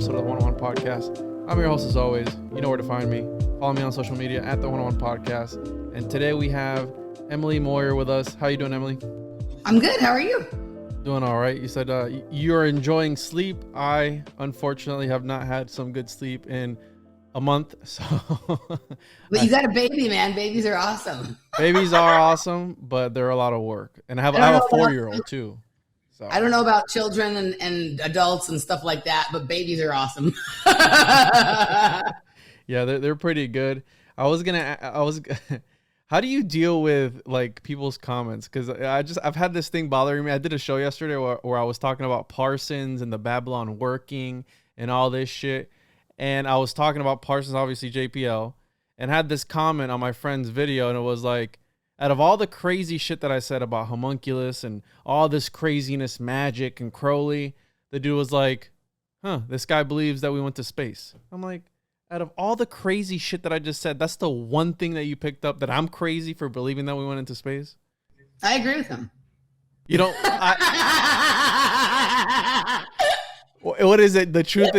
episode of the 101 Podcast. I'm your host as always. You know where to find me. Follow me on social media at the 101 Podcast. And today we have Emily Moyer with us. How you doing, Emily? I'm good. How are you? Doing all right. You said you're enjoying sleep. I, unfortunately, have not had some good sleep in a month. So, but you got a baby, man. Babies are awesome. Babies are awesome, but they're a lot of work. And I have a 4-year-old too. So. I don't know about children and adults and stuff like that, but babies are awesome. Yeah, they're pretty good. How do you deal with like people's comments? Because I've had this thing bothering me. I did a show yesterday where I was talking about Parsons and the Babylon working and all this shit. And I was talking about Parsons, obviously JPL, and had this comment on my friend's video, and it was like, out of all the crazy shit that I said about homunculus and all this craziness, magic and Crowley, the dude was like, this guy believes that we went to space. I'm like, out of all the crazy shit that I just said, that's the one thing that you picked up, that I'm crazy for believing that we went into space? I agree with him. You don't... what is it? The truth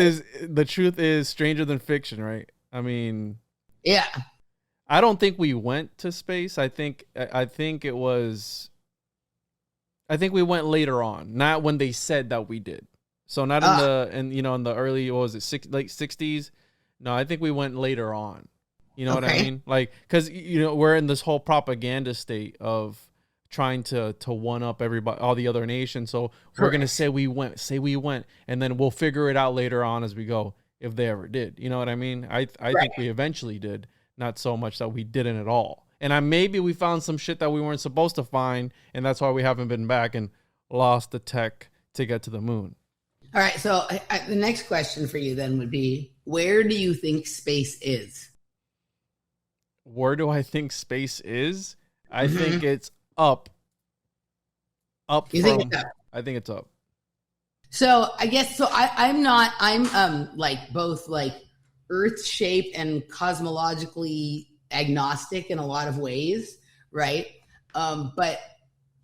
is stranger than fiction, right? I mean... Yeah. I don't think we went to space. I think we went later on, not when they said that we did. So not in the early, late 60s. No, I think we went later on. You know what I mean? Like, because we're in this whole propaganda state of trying to one up everybody, all the other nations. So we're gonna say we went, and then we'll figure it out later on as we go, if they ever did. You know what I mean? I think we eventually did. Not so much that we didn't at all. And maybe we found some shit that we weren't supposed to find, and that's why we haven't been back and lost the tech to get to the moon. All right, so the next question for you then would be, where do you think space is? Where do I think space is? I think it's up. You think it's up? I think it's up. So I guess, I'm like both like Earth shape and cosmologically agnostic in a lot of ways, right? But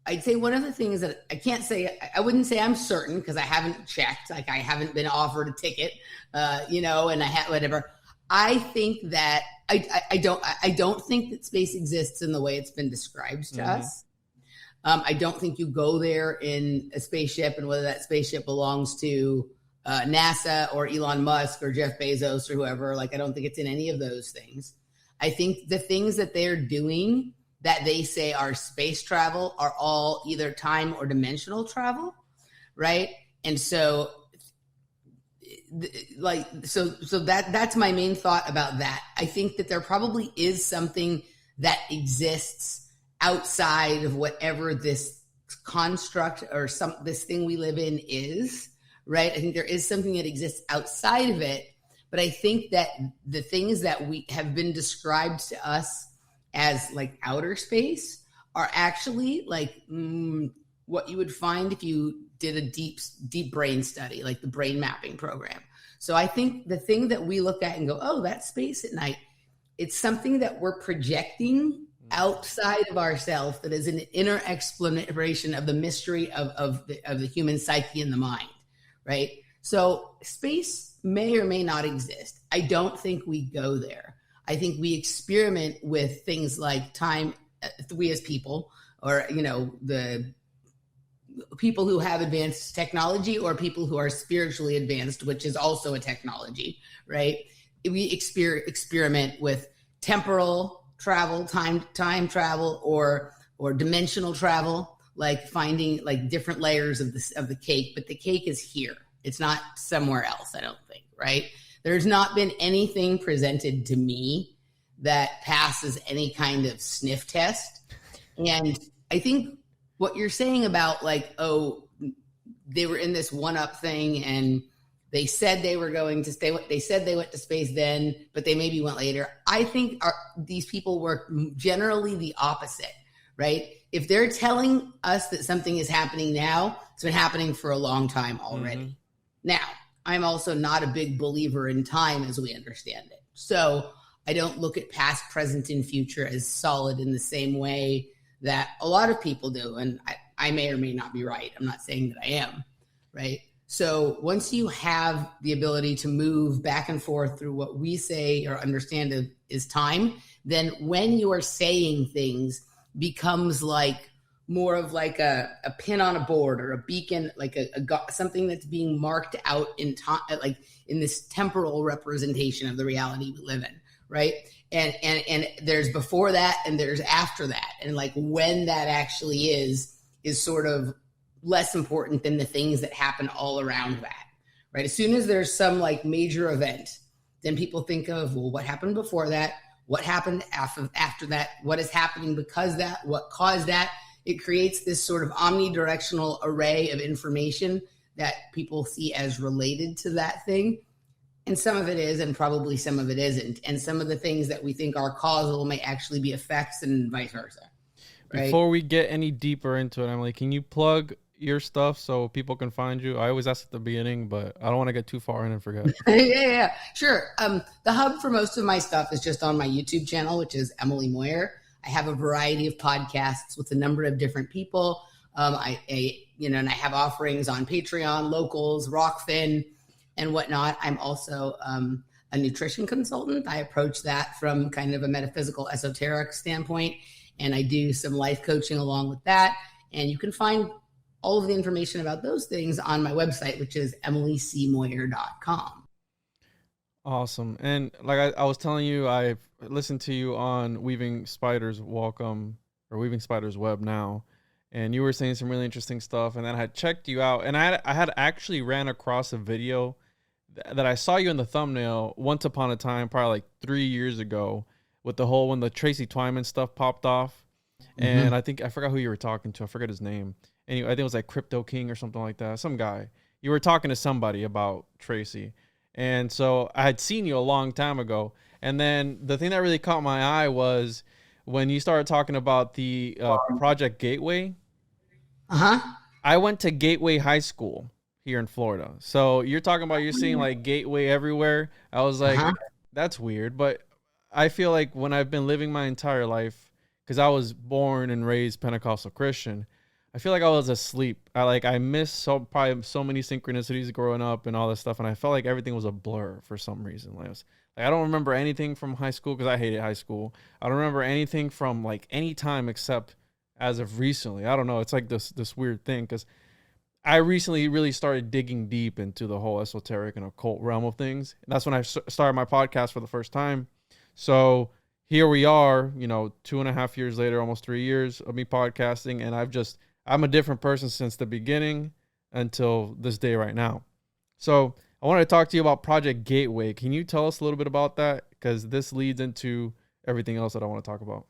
I'd say one of the things that I wouldn't say I'm certain, because I haven't checked, like I haven't been offered a ticket, and I had whatever. I think that I don't think that space exists in the way it's been described to us. I don't think you go there in a spaceship, and whether that spaceship belongs to NASA or Elon Musk or Jeff Bezos or whoever, like, I don't think it's in any of those things. I think the things that they're doing that they say are space travel are all either time or dimensional travel, right? And so that's my main thought about that. I think that there probably is something that exists outside of whatever this construct or this thing we live in is. Right. I think there is something that exists outside of it. But I think that the things that we have been described to us as like outer space are actually like what you would find if you did a deep brain study, like the brain mapping program. So I think the thing that we look at and go, oh, that's space at night, it's something that we're projecting outside of ourselves that is an inner exploration of the mystery of the human psyche and the mind. Right. So space may or may not exist. I don't think we go there. I think we experiment with things like time, we as people, or, the people who have advanced technology or people who are spiritually advanced, which is also a technology, right? We experiment with temporal travel, time travel, or dimensional travel. Like finding like different layers of the cake, but the cake is here. It's not somewhere else, I don't think, right? There's not been anything presented to me that passes any kind of sniff test. And I think what you're saying about like, oh, they were in this one-up thing and they said they were going to stay. They said they went to space then, but they maybe went later. I think these people were generally the opposite, right? If they're telling us that something is happening now, it's been happening for a long time already. Now, I'm also not a big believer in time as we understand it. So I don't look at past, present, and future as solid in the same way that a lot of people do. And I may or may not be right. I'm not saying that I am, right? So once you have the ability to move back and forth through what we say or understand is time, then when you are saying things becomes like more of like a pin on a board or a beacon, like something that's being marked out in time, like in this temporal representation of the reality we live in, right? And there's before that and there's after that. And like when that actually is sort of less important than the things that happen all around that, right? As soon as there's some like major event, then people think of, well, what happened before that? What happened after that? What is happening because that? What caused that? It creates this sort of omnidirectional array of information that people see as related to that thing. And some of it is, and probably some of it isn't. And some of the things that we think are causal may actually be effects and vice versa. Right? Before we get any deeper into it, Emily, can you plug your stuff so people can find you? I always ask at the beginning, but I don't want to get too far in and forget. Yeah, sure. The hub for most of my stuff is just on my YouTube channel, which is Emily Moyer. I have a variety of podcasts with a number of different people. And I have offerings on Patreon, Locals, Rockfin, and whatnot. I'm also a nutrition consultant. I approach that from kind of a metaphysical, esoteric standpoint, and I do some life coaching along with that. And you can find all of the information about those things on my website, which is emilycmoyer.com. Awesome. And like I was telling you, I listened to you on Weaving Spiders Welcome or Weaving Spiders Web Now, and you were saying some really interesting stuff. And then I had checked you out, and I had actually ran across a video that I saw you in the thumbnail once upon a time, probably like 3 years ago, with the whole when the Tracy Twyman stuff popped off. And I forgot who you were talking to. I forget his name. Anyway, I think it was like Crypto King or something like that. Some guy. You were talking to somebody about Tracy. And so I had seen you a long time ago. And then the thing that really caught my eye was when you started talking about the Project Gateway. I went to Gateway High School here in Florida. So you're talking about you're seeing like Gateway everywhere. I was like, that's weird. But I feel like when I've been living my entire life, because I was born and raised Pentecostal Christian, I feel like I was asleep. I missed probably so many synchronicities growing up and all this stuff, and I felt like everything was a blur for some reason. I don't remember anything from high school because I hated high school. I don't remember anything from like any time except as of recently. I don't know. It's like this weird thing because I recently really started digging deep into the whole esoteric and occult realm of things. And that's when I started my podcast for the first time. So here we are, 2.5 years later, almost 3 years of me podcasting, and I'm a different person since the beginning until this day right now. So I wanted to talk to you about Project Gateway. Can you tell us a little bit about that? Because this leads into everything else that I want to talk about.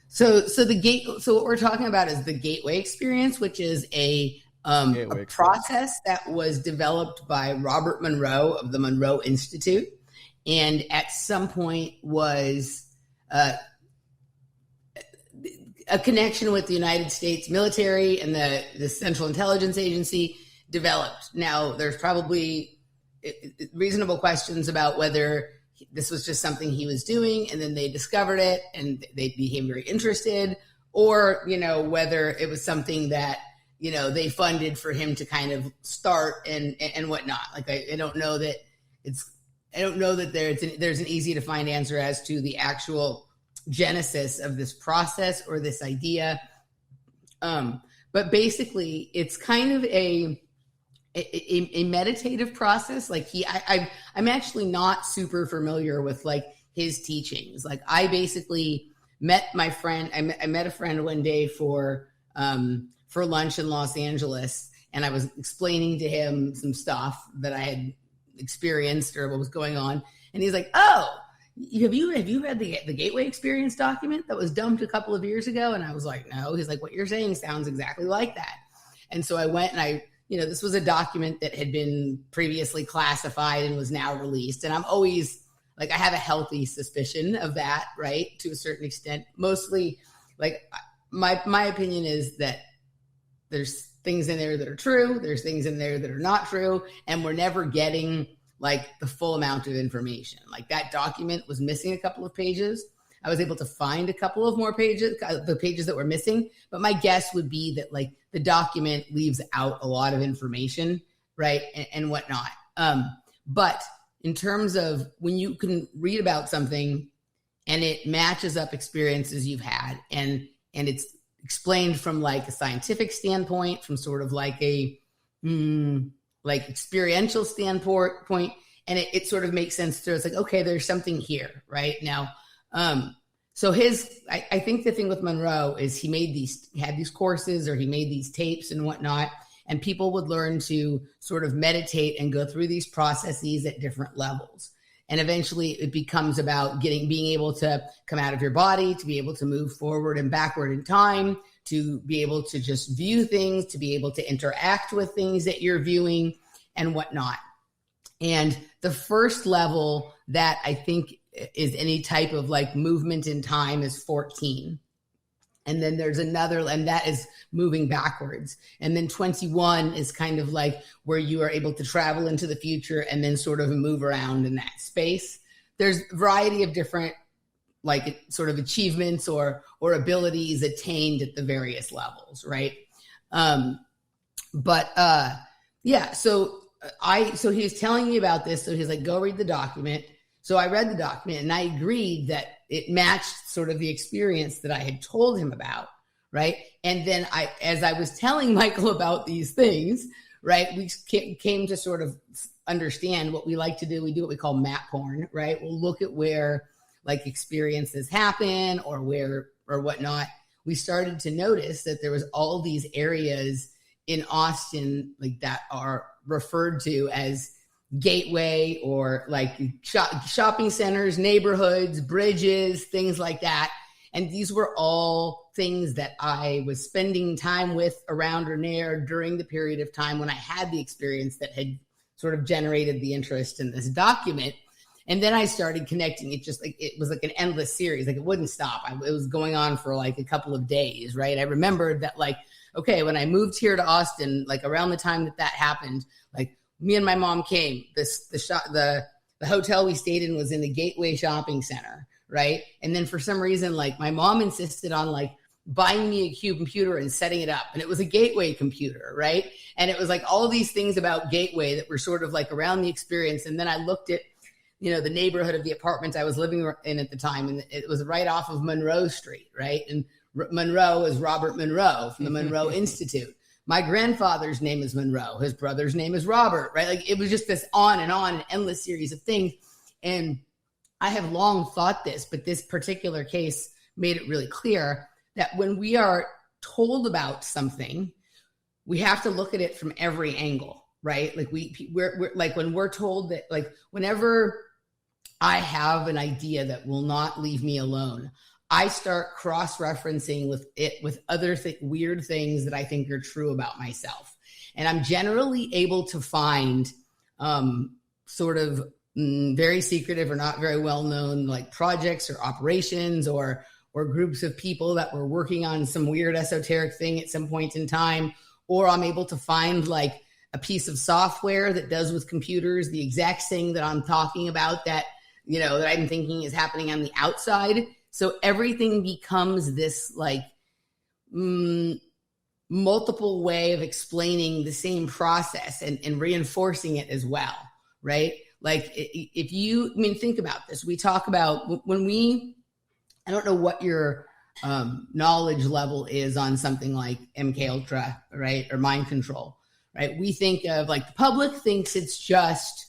So what we're talking about is the Gateway experience, which is a process that was developed by Robert Monroe of the Monroe Institute, and at some point was a connection with the United States military and the Central Intelligence Agency developed. Now, there's probably reasonable questions about whether this was just something he was doing and then they discovered it and they became very interested, or, whether it was something that, they funded for him to kind of start and whatnot. I don't know that there's an easy to find answer as to the actual genesis of this process or this idea. But basically it's kind of a meditative process. I'm actually not super familiar with his teachings. I basically met my friend. I met a friend one day for lunch in Los Angeles, and I was explaining to him some stuff that I had experienced or what was going on. And he's like, "Oh, have you read the Gateway Experience document that was dumped a couple of years ago?" And I was like, "No." He's like, "What you're saying sounds exactly like that." And so I went and this was a document that had been previously classified and was now released. And I'm always I have a healthy suspicion of that, right? To a certain extent. Mostly my opinion is that there's things in there that are true. There's things in there that are not true. And we're never getting the full amount of information. That document was missing a couple of pages. I was able to find a couple of more pages, the pages that were missing. But my guess would be that the document leaves out a lot of information, right? And whatnot. But in terms of when you can read about something and it matches up experiences you've had, and it's explained from like a scientific standpoint, from sort of like a like experiential standpoint, and it sort of makes sense to, it's like, okay, there's something here right now. So I think the thing with Monroe is he had these courses, or he made these tapes and whatnot, and people would learn to sort of meditate and go through these processes at different levels. And eventually it becomes about being able to come out of your body, to be able to move forward and backward in time, to be able to just view things, to be able to interact with things that you're viewing and whatnot. And the first level that I think is any type of like movement in time is 14. And then there's another, and that is moving backwards. And then 21 is kind of like where you are able to travel into the future and then sort of move around in that space. There's a variety of different like sort of achievements or abilities attained at the various levels, right? Yeah, so he was telling me about this. So he's like, go read the document. So I read the document and I agreed that it matched sort of the experience that I had told him about, right? And then as I was telling Michael about these things, right, we came to sort of understand what we like to do. We do what we call map porn, right? We'll look at where like experiences happen or whatnot. We started to notice that there was all these areas in Austin like that are referred to as gateway, or like shopping centers, neighborhoods, bridges, things like that. And these were all things that I was spending time with, around or near, during the period of time when I had the experience that had sort of generated the interest in this document. And then I started connecting it, just like it was like an endless series, like it wouldn't stop. It was going on for like a couple of days, right? I remembered that, like, okay, when I moved here to Austin, like around the time that happened, like me and my mom came. The hotel we stayed in was in the Gateway Shopping Center, right? And then for some reason, like my mom insisted on like buying me a computer and setting it up, and it was a Gateway computer, right? And it was like all these things about Gateway that were sort of like around the experience. And then I looked at, you know, the neighborhood of the apartments I was living in at the time, and it was right off of Monroe Street, right? And Monroe is Robert Monroe from the Monroe Institute. My grandfather's name is Monroe. His brother's name is Robert, right? Like it was just this on, an endless series of things. And I have long thought this, but this particular case made it really clear that when we are told about something, we have to look at it from every angle, right? Like we're like, when we're told that, like whenever I have an idea that will not leave me alone, I start cross-referencing with other weird things that I think are true about myself. And I'm generally able to find sort of very secretive or not very well-known like projects or operations or groups of people that were working on some weird esoteric thing at some point in time. Or I'm able to find like a piece of software that does with computers the exact thing that I'm talking about that, you know, that I'm thinking is happening on the outside. So everything becomes this like multiple way of explaining the same process and reinforcing it as well, right? Like if you, think about this. We talk about I don't know what your knowledge level is on something like MK Ultra, right? Or mind control, right? We think of like the public thinks it's just,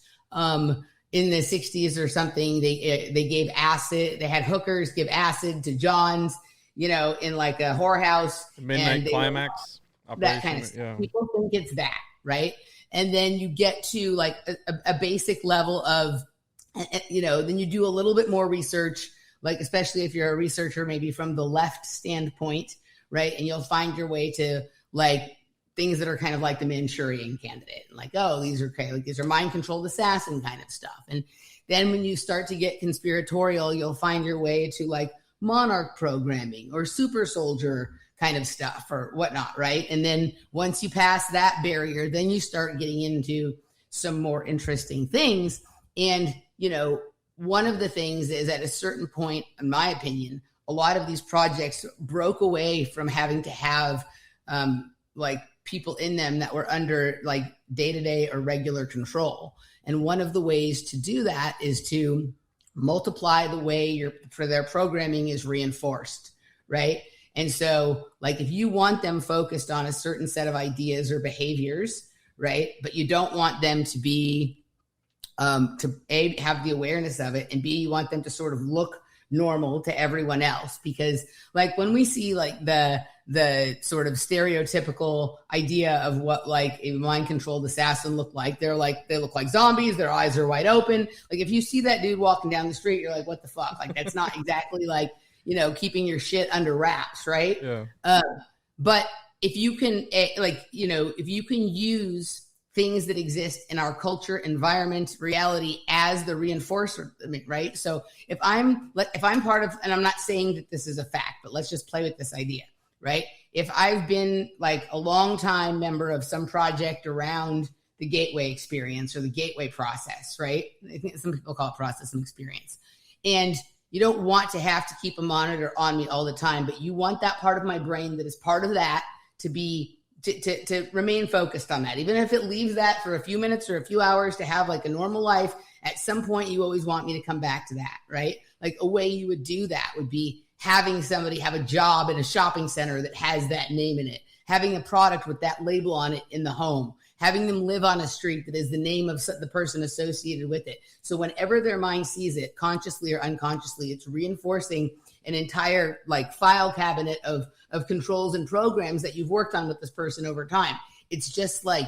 in the 60s or something, they gave acid. They had hookers give acid to Johns, you know, in like a whorehouse. Midnight Climax. That kind of stuff. Yeah. People think it's that, right? And then you get to like a basic level of, you know, then you do a little bit more research, like especially if you're a researcher, maybe from the left standpoint, right? And you'll find your way to like things that are kind of like the Manchurian Candidate, like, oh, these are okay, like these are mind controlled assassin kind of stuff. And then when you start to get conspiratorial, you'll find your way to like monarch programming or super soldier kind of stuff or whatnot, right? And then once you pass that barrier, then you start getting into some more interesting things. And, you know, one of the things is at a certain point, in my opinion, a lot of these projects broke away from having to have like people in them that were under like day-to-day or regular control. And one of the ways to do that is to multiply the way for their programming is reinforced, right? And so, like, if you want them focused on a certain set of ideas or behaviors, right, but you don't want them to be to A, have the awareness of it, and B, you want them to sort of look normal to everyone else. Because, like, when we see like the sort of stereotypical idea of what like a mind controlled assassin look like, they look like zombies, their eyes are wide open. Like, if you see that dude walking down the street, you're like, what the fuck? Like, that's not exactly like, you know, keeping your shit under wraps, right? Yeah. But if you can, like, you know, if you can use things that exist in our culture, environment, reality as the reinforcer, right? So if I'm part of, and I'm not saying that this is a fact, but let's just play with this idea, right? If I've been like a long time member of some project around the gateway experience or the gateway process, right? I think some people call it process and experience. And you don't want to have to keep a monitor on me all the time, but you want that part of my brain that is part of that to be to remain focused on that. Even if it leaves that for a few minutes or a few hours to have like a normal life, at some point you always want me to come back to that, right? Like, a way you would do that would be having somebody have a job in a shopping center that has that name in it, having a product with that label on it in the home, having them live on a street that is the name of the person associated with it. So whenever their mind sees it, consciously or unconsciously, it's reinforcing an entire like file cabinet of controls and programs that you've worked on with this person over time. It's just like,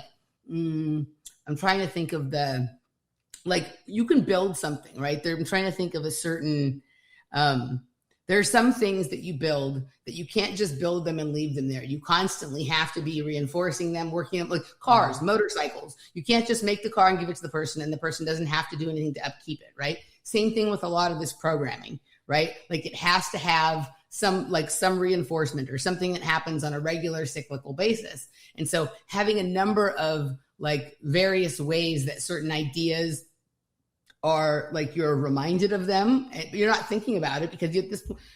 I'm trying to think of like, you can build something, right? I'm trying to think of a certain, there are some things that you build that you can't just build them and leave them there. You constantly have to be reinforcing them, working on, like, cars, motorcycles. You can't just make the car and give it to the person and the person doesn't have to do anything to upkeep it, right? Same thing with a lot of this programming, right? Like, it has to have some reinforcement or something that happens on a regular cyclical basis. And so having a number of like various ways that certain ideas are like, you're reminded of them, you're not thinking about it because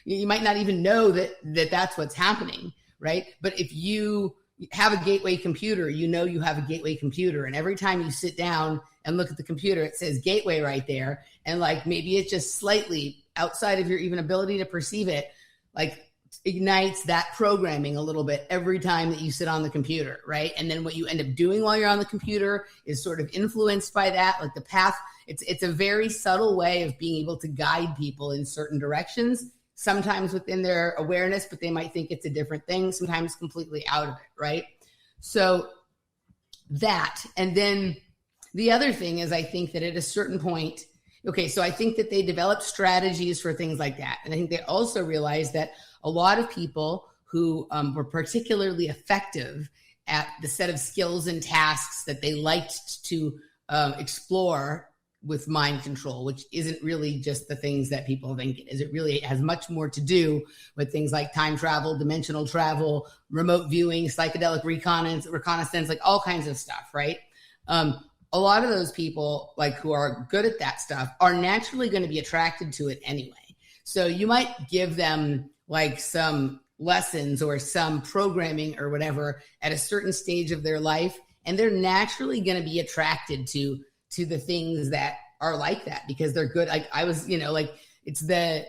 you might not even know that that's what's happening, right? But if you have a gateway computer, you know you have a gateway computer, and every time you sit down and look at the computer, it says gateway right there, and like maybe it's just slightly outside of your even ability to perceive it, like ignites that programming a little bit every time that you sit on the computer, right? And then what you end up doing while you're on the computer is sort of influenced by that, like the path. It's a very subtle way of being able to guide people in certain directions, sometimes within their awareness, but they might think it's a different thing, sometimes completely out of it, right? So that, and then the other thing is, I think that at a certain point, okay, so I think that they develop strategies for things like that. And I think they also realized that a lot of people who were particularly effective at the set of skills and tasks that they liked to explore with mind control, which isn't really just the things that people think it is. It really has much more to do with things like time travel, dimensional travel, remote viewing, psychedelic reconnaissance, like all kinds of stuff, right? A lot of those people, like, who are good at that stuff are naturally going to be attracted to it anyway. So you might give them like some lessons or some programming or whatever at a certain stage of their life, and they're naturally going to be attracted to the things that are like that because they're good. Like, I was, like, it's the,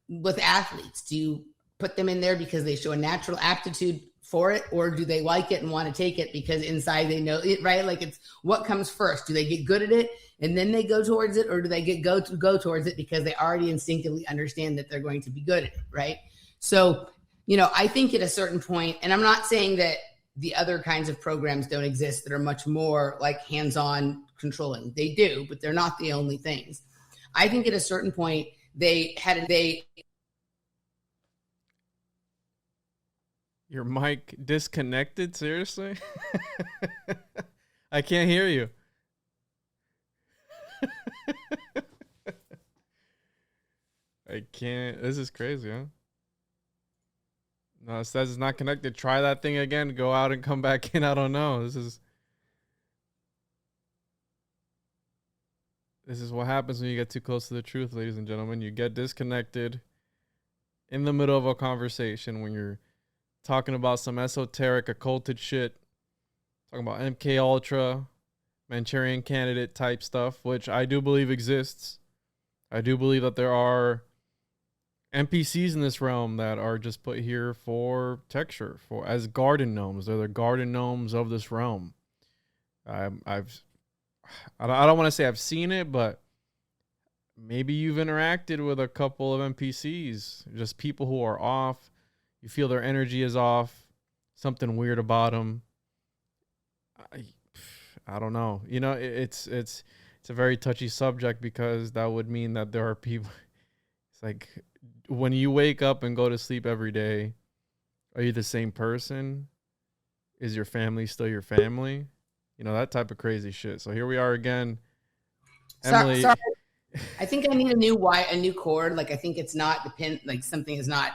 with athletes, do you put them in there because they show a natural aptitude for it, or do they like it and want to take it because inside they know it, right? Like, it's what comes first. Do they get good at it and then they go towards it, or do they go towards it because they already instinctively understand that they're going to be good at it, right? So, I think at a certain point, and I'm not saying that the other kinds of programs don't exist that are much more like hands-on controlling. They do, but they're not the only things. I think at a certain point Your mic disconnected? Seriously? I can't hear you. I can't. This is crazy, huh? No, it says it's not connected. Try that thing again. Go out and come back in. I don't know. This is what happens when you get too close to the truth, ladies and gentlemen. You get disconnected in the middle of a conversation when you're talking about some esoteric occulted shit. talking about MK Ultra, Manchurian Candidate type stuff, which I do believe exists. I do believe that there are NPCs in this realm that are just put here for texture, for as garden gnomes. They're the garden gnomes of this realm. I don't want to say I've seen it, but maybe you've interacted with a couple of NPCs, just people who are off. You feel their energy is off, something weird about them. I don't know. You know, it's a very touchy subject because that would mean that there are people. It's like when you wake up and go to sleep every day, are you the same person? Is your family still your family? You know, that type of crazy shit. So here we are again. Emily. Sorry. I think I need a new cord. Like I think it's not the pin. Like something is not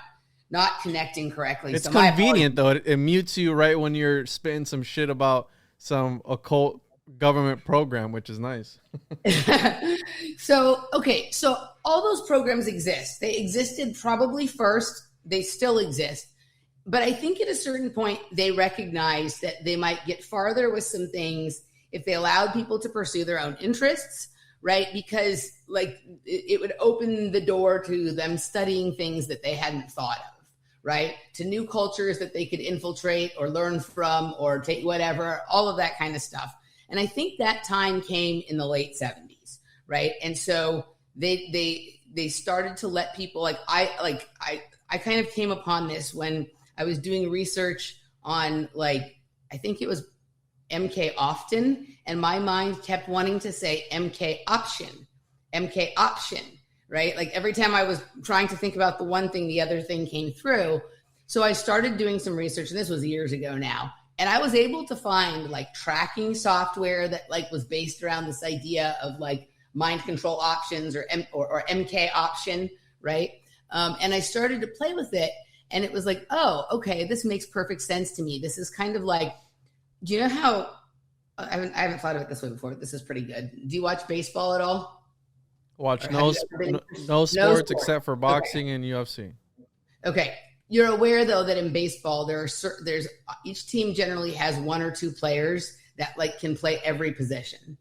connecting correctly. It's convenient though. It mutes you right when you're spitting some shit about some occult government program, which is nice. So all those programs exist. They existed probably first. They still exist. But I think at a certain point, they recognized that they might get farther with some things if they allowed people to pursue their own interests, right? Because like it would open the door to them studying things that they hadn't thought of, right? To new cultures that they could infiltrate or learn from or take whatever, all of that kind of stuff. And I think that time came in the late 70s, right? And so they started to let people I kind of came upon this when I was doing research on I think it was MK often, and my mind kept wanting to say MK option, right? Like every time I was trying to think about the one thing, the other thing came through. So I started doing some research, and this was years ago now. And I was able to find like tracking software that like was based around this idea of like mind control options or MK option, right? And I started to play with it, and it was like, oh, okay, this makes perfect sense to me. This is kind of like, do you know how I haven't thought of it this way before, but this is pretty good. Do you watch baseball at all? Watch no sports except for boxing and UFC. Okay. You're aware though that in baseball there's each team generally has one or two players that like can play every position.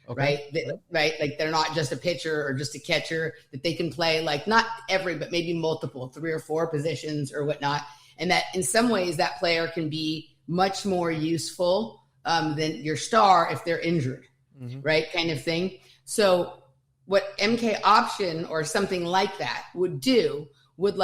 Okay. Right? Like they're not just a pitcher or just a catcher, that they can play like not every, but maybe multiple, 3 or 4 positions or whatnot. And that in some ways that player can be much more useful than your star if they're injured, right? Kind of thing. So what MK option or something like that would do would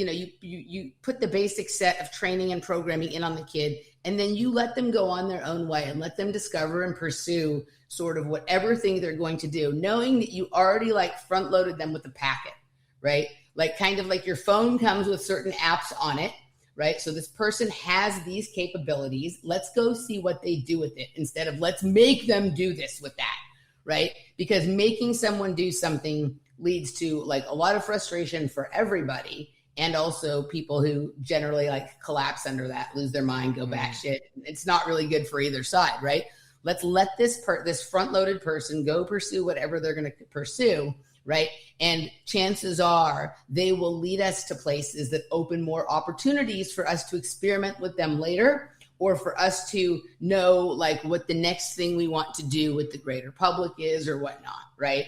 you put the basic set of training and programming in on the kid, and then you let them go on their own way and let them discover and pursue sort of whatever thing they're going to do, knowing that you already like front loaded them with the packet, right? Like kind of like your phone comes with certain apps on it, right? So this person has these capabilities. Let's go see what they do with it instead of let's make them do this with that, right? Because making someone do something leads to like a lot of frustration for everybody, and also people who generally like collapse under that, lose their mind, go batshit. It's not really good for either side, right? Let's let this front-loaded person go pursue whatever they're going to pursue, right? And chances are they will lead us to places that open more opportunities for us to experiment with them later, or for us to know like what the next thing we want to do with the greater public is or whatnot, right?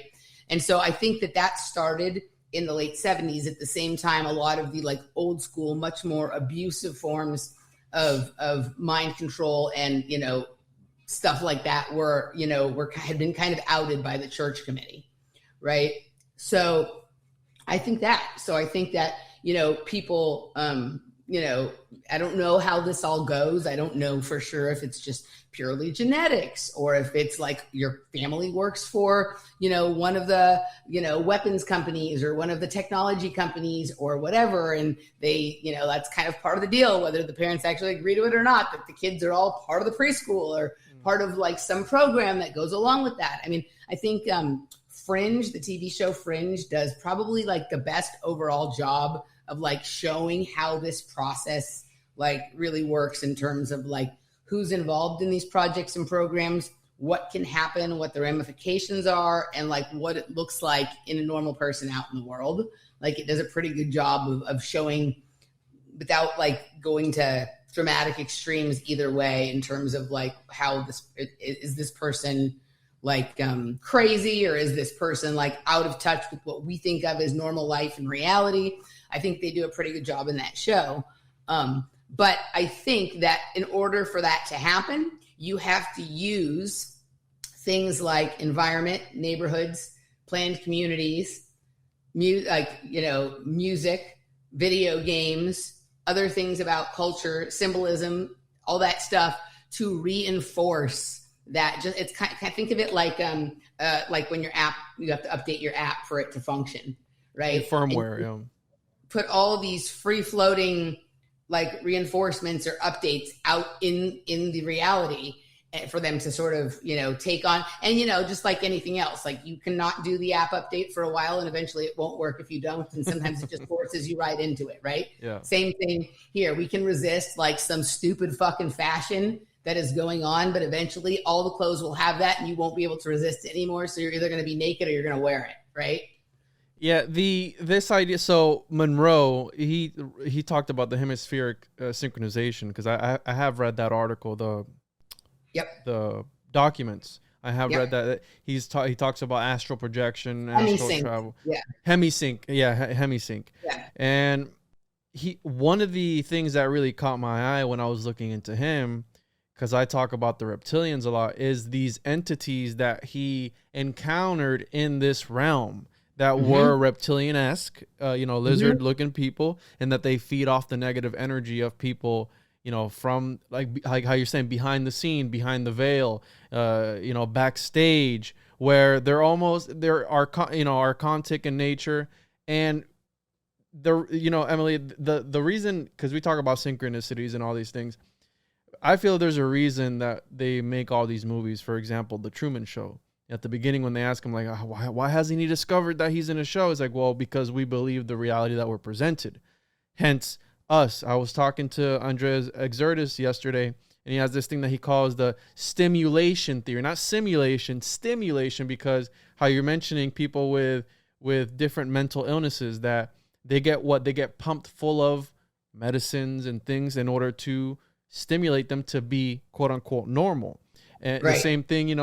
And so I think that started in the late 70s. At the same time, a lot of the like old school, much more abusive forms of mind control and, stuff like that had been kind of outed by the church committee, right? So I think that, people, I don't know how this all goes. I don't know for sure if it's just purely genetics or if it's like your family works for, one of the, weapons companies or one of the technology companies or whatever. And they, that's kind of part of the deal, whether the parents actually agree to it or not, that the kids are all part of the preschool or part of like some program that goes along with that. I mean, I think Fringe, the TV show Fringe, does probably like the best overall job of like showing how this process like really works in terms of like who's involved in these projects and programs, what can happen, what the ramifications are, and like what it looks like in a normal person out in the world. Like it does a pretty good job of showing without like going to dramatic extremes either way in terms of like how this person like crazy, or is this person like out of touch with what we think of as normal life and reality. I think they do a pretty good job in that show. But I think that in order for that to happen, you have to use things like environment, neighborhoods, planned communities, music, video games, other things about culture, symbolism, all that stuff to reinforce that. Just it's kind of, think of it like when your app, you have to update your app for it to function, right? Firmware, put all these free floating like reinforcements or updates out in the reality for them to sort of, take on. And, just like anything else, like you cannot do the app update for a while and eventually it won't work if you don't. And sometimes it just forces you right into it. Right. Yeah. Same thing here. We can resist like some stupid fucking fashion that is going on, but eventually all the clothes will have that and you won't be able to resist it anymore. So you're either going to be naked or you're going to wear it. Right. Yeah, this idea. So Monroe, he talked about the hemispheric synchronization, because I have read that article, the documents. I have read that. He talks about astral projection, astral travel, hemisync, hemisync. Yeah. And one of the things that really caught my eye when I was looking into him, because I talk about the reptilians a lot, is these entities that he encountered in this realm that were reptilian-esque, lizard-looking people, and that they feed off the negative energy of people, from like how you're saying, behind the scene, behind the veil, backstage, where they're archontic in nature. And Emily, the reason, because we talk about synchronicities and all these things, I feel there's a reason that they make all these movies. For example, The Truman Show. At the beginning, when they ask him, like, why hasn't he discovered that he's in a show? It's like, well, because we believe the reality that we're presented. Hence, us. I was talking to Andreas Exertus yesterday, and he has this thing that he calls the stimulation theory. Not simulation, stimulation, because how you're mentioning people with different mental illnesses, that they get pumped full of medicines and things in order to stimulate them to be, quote unquote, normal. And the same thing,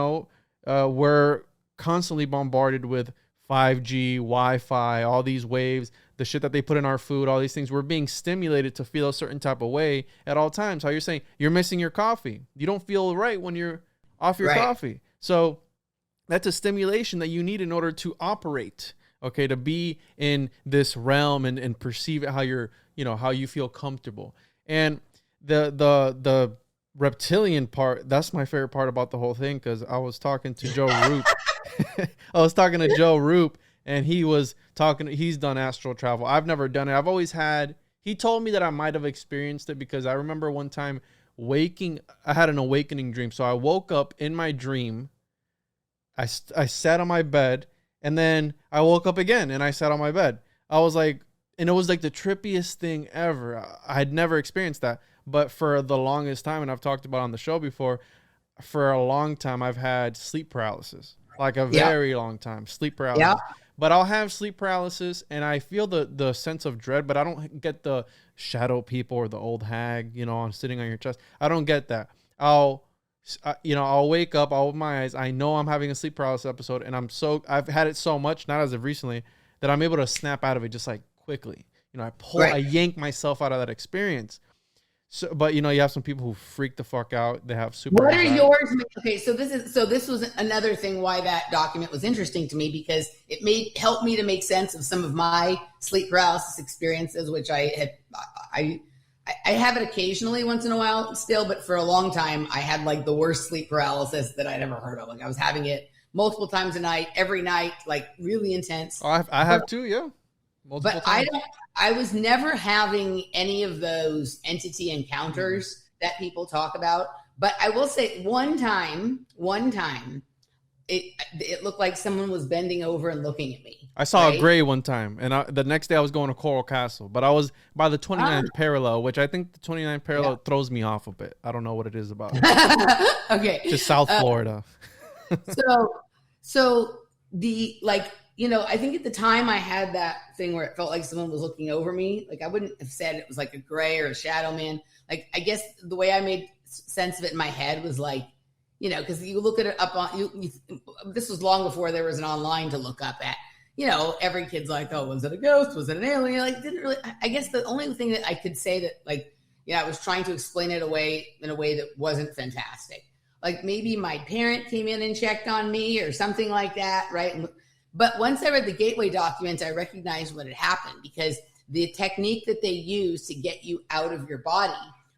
we're constantly bombarded with 5G, Wi-Fi, all these waves, the shit that they put in our food, all these things. We're being stimulated to feel a certain type of way at all times. How you're saying you're missing your coffee. You don't feel right when you're off your coffee. So that's a stimulation that you need in order to operate, okay, to be in this realm and perceive it how you're, how you feel comfortable. And the reptilian part, that's my favorite part about the whole thing, because I was talking to Joe Roop. And he was talking, he's done astral travel. I've never done it. He told me that I might have experienced it, because I remember one time I had an awakening dream. So I woke up in my dream, I sat on my bed, and then I woke up again and I sat on my bed. I was like, and it was like the trippiest thing ever. I had never experienced that. But for the longest time, and I've talked about on the show before, for a long time, I've had sleep paralysis, like a very long time, sleep paralysis. Yeah. But I'll have sleep paralysis and I feel the sense of dread, but I don't get the shadow people or the old hag, I'm sitting on your chest. I don't get that. I'll wake up, I'll open my eyes. I know I'm having a sleep paralysis episode, and I've had it so much, not as of recently, that I'm able to snap out of it just like quickly. I yank myself out of that experience. So, but you have some people who freak the fuck out. They have super. What are yours? Okay, so this was another thing why that document was interesting to me, because it helped me to make sense of some of my sleep paralysis experiences, which I have it occasionally once in a while still, but for a long time I had like the worst sleep paralysis that I'd ever heard of. Like I was having it multiple times a night, every night, like really intense. Oh, I have too, yeah. Multiple times. I was never having any of those entity encounters that people talk about. But I will say one time, it looked like someone was bending over and looking at me. I saw a gray one time, and the next day I was going to Coral Castle, but I was by the 29th parallel, which I think the 29th parallel throws me off a bit. I don't know what it is about it. Okay. Just South Florida. So the I think at the time I had that thing where it felt like someone was looking over me. Like, I wouldn't have said it was like a gray or a shadow man. Like, I guess the way I made sense of it in my head was like, because you look at it up on this was long before there was an online to look up at. Every kid's like, oh, was it a ghost? Was it an alien? Like, didn't really. I guess the only thing that I could say that, like, I was trying to explain it in a way that wasn't fantastic. Like, maybe my parent came in and checked on me or something like that, right? But once I read the Gateway documents, I recognized what had happened, because the technique that they use to get you out of your body,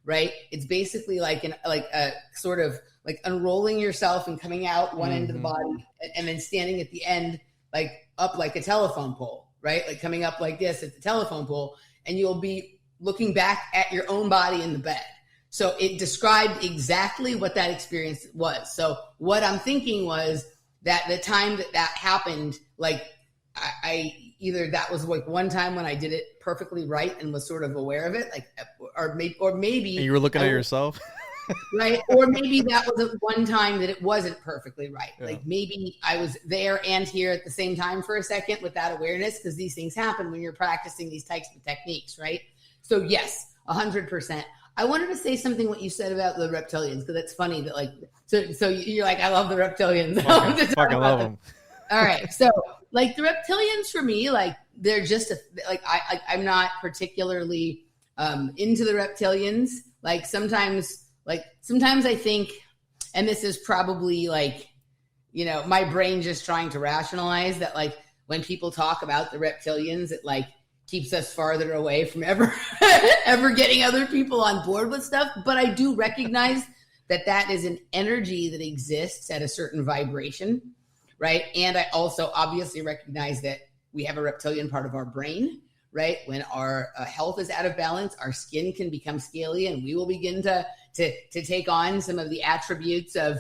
right? It's basically like a sort of like unrolling yourself and coming out one end of the body, and then standing at the end, like up like a telephone pole, right? Like coming up like this at the telephone pole, and you'll be looking back at your own body in the bed. So it described exactly what that experience was. So what I'm thinking was that the time that happened, like I either that was like one time when I did it perfectly right and was sort of aware of it, like, or maybe and you were looking at yourself. Right. Or maybe that was one time that it wasn't perfectly right. Yeah. Like, maybe I was there and here at the same time for a second with that awareness, because these things happen when you're practicing these types of techniques. Right. So yes, 100%. I wanted to say something what you said about the reptilians, because it's funny that, like, so you're like, I love the reptilians. Fucking love them. All right. So, like, the reptilians for me, like, they're just I'm not particularly into the reptilians. Like, sometimes I think, and this is probably like, my brain just trying to rationalize that, like, when people talk about the reptilians, it like keeps us farther away from ever getting other people on board with stuff. But I do recognize that is an energy that exists at a certain vibration, right? And I also obviously recognize that we have a reptilian part of our brain, right? When our health is out of balance, our skin can become scaly, and we will begin to take on some of the attributes of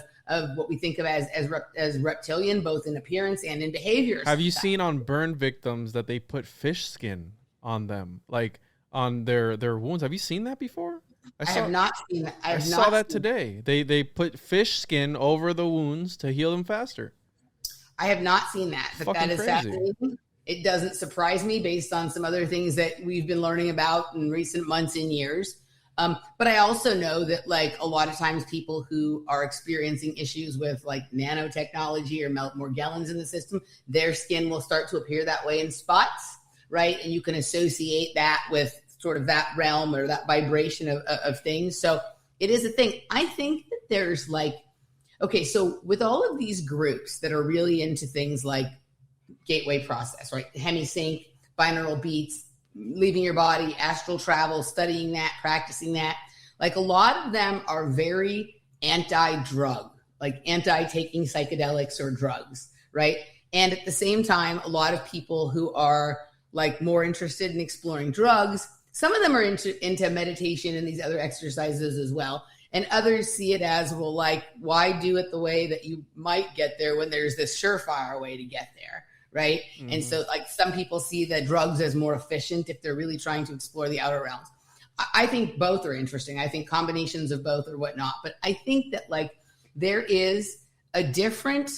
what we think of as reptilian, both in appearance and in behavior. Have you seen on burn victims that they put fish skin on them, like on their wounds? Have you seen that before? I have not seen that. I saw that today. They put fish skin over the wounds to heal them faster. I have not seen that, but that is fascinating. It doesn't surprise me based on some other things that we've been learning about in recent months and years. But I also know that, like, a lot of times people who are experiencing issues with, like, nanotechnology or Morgellons in the system, their skin will start to appear that way in spots, right? And you can associate that with sort of that realm or that vibration of things. So it is a thing. I think that there's, like, okay, so with all of these groups that are really into things like gateway process, right? Hemisync, binaural beats, leaving your body, astral travel, studying that, practicing that. Like, a lot of them are very anti-drug, like anti-taking psychedelics or drugs, right? And at the same time, a lot of people who are, like, more interested in exploring drugs, some of them are into meditation and these other exercises as well. And others see it as, well, like, why do it the way that you might get there when there's this surefire way to get there, right? Mm-hmm. And so, like, some people see the drugs as more efficient if they're really trying to explore the outer realms. I think both are interesting. I think combinations of both or whatnot. But I think that, like, there is a different,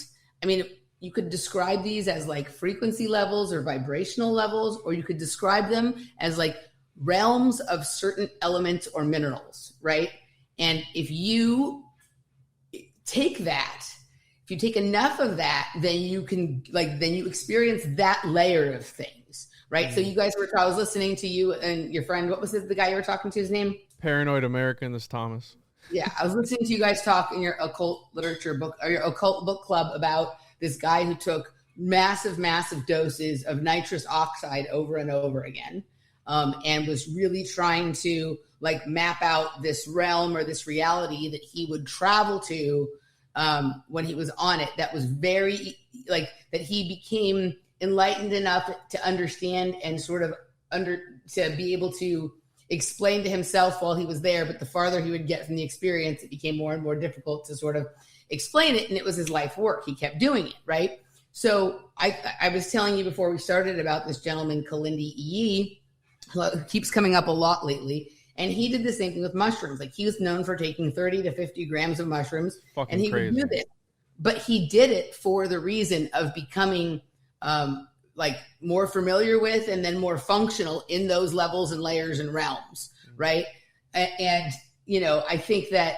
I mean, you could describe these as, like, frequency levels or vibrational levels, or you could describe them as, like, realms of certain elements or minerals, right? And if you take that, if you take enough of that, then you can, like, then you experience that layer of things, right? Mm-hmm. So you guys I was listening to you and your friend, what was the guy you were talking to, his name? Paranoid American, this Thomas. Yeah, I was listening to you guys talk in your occult literature book, or your occult book club, about this guy who took massive doses of nitrous oxide over and over again, and was really trying to, like, map out this realm or this reality that he would travel to when he was on it. That was very, like, that he became enlightened enough to understand and sort of to be able to explain to himself while he was there. But the farther he would get from the experience, it became more and more difficult to sort of explain it. And it was his life work. He kept doing it, right? So I was telling you before we started about this gentleman, Kalindi Iyi, who keeps coming up a lot lately. And he did the same thing with mushrooms. Like, he was known for taking 30 to 50 grams of mushrooms. Fucking and he crazy. would do this. But he did it for the reason of becoming like more familiar with and then more functional in those levels and layers and realms, right? And you know, I think that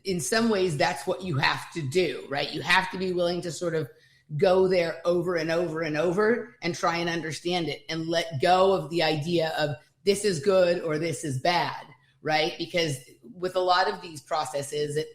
in some ways that's what you have to do, right? You have to be willing to sort of go there over and over and over and try and understand it and let go of the idea of this is good or this is bad, right? Because with a lot of these processes, it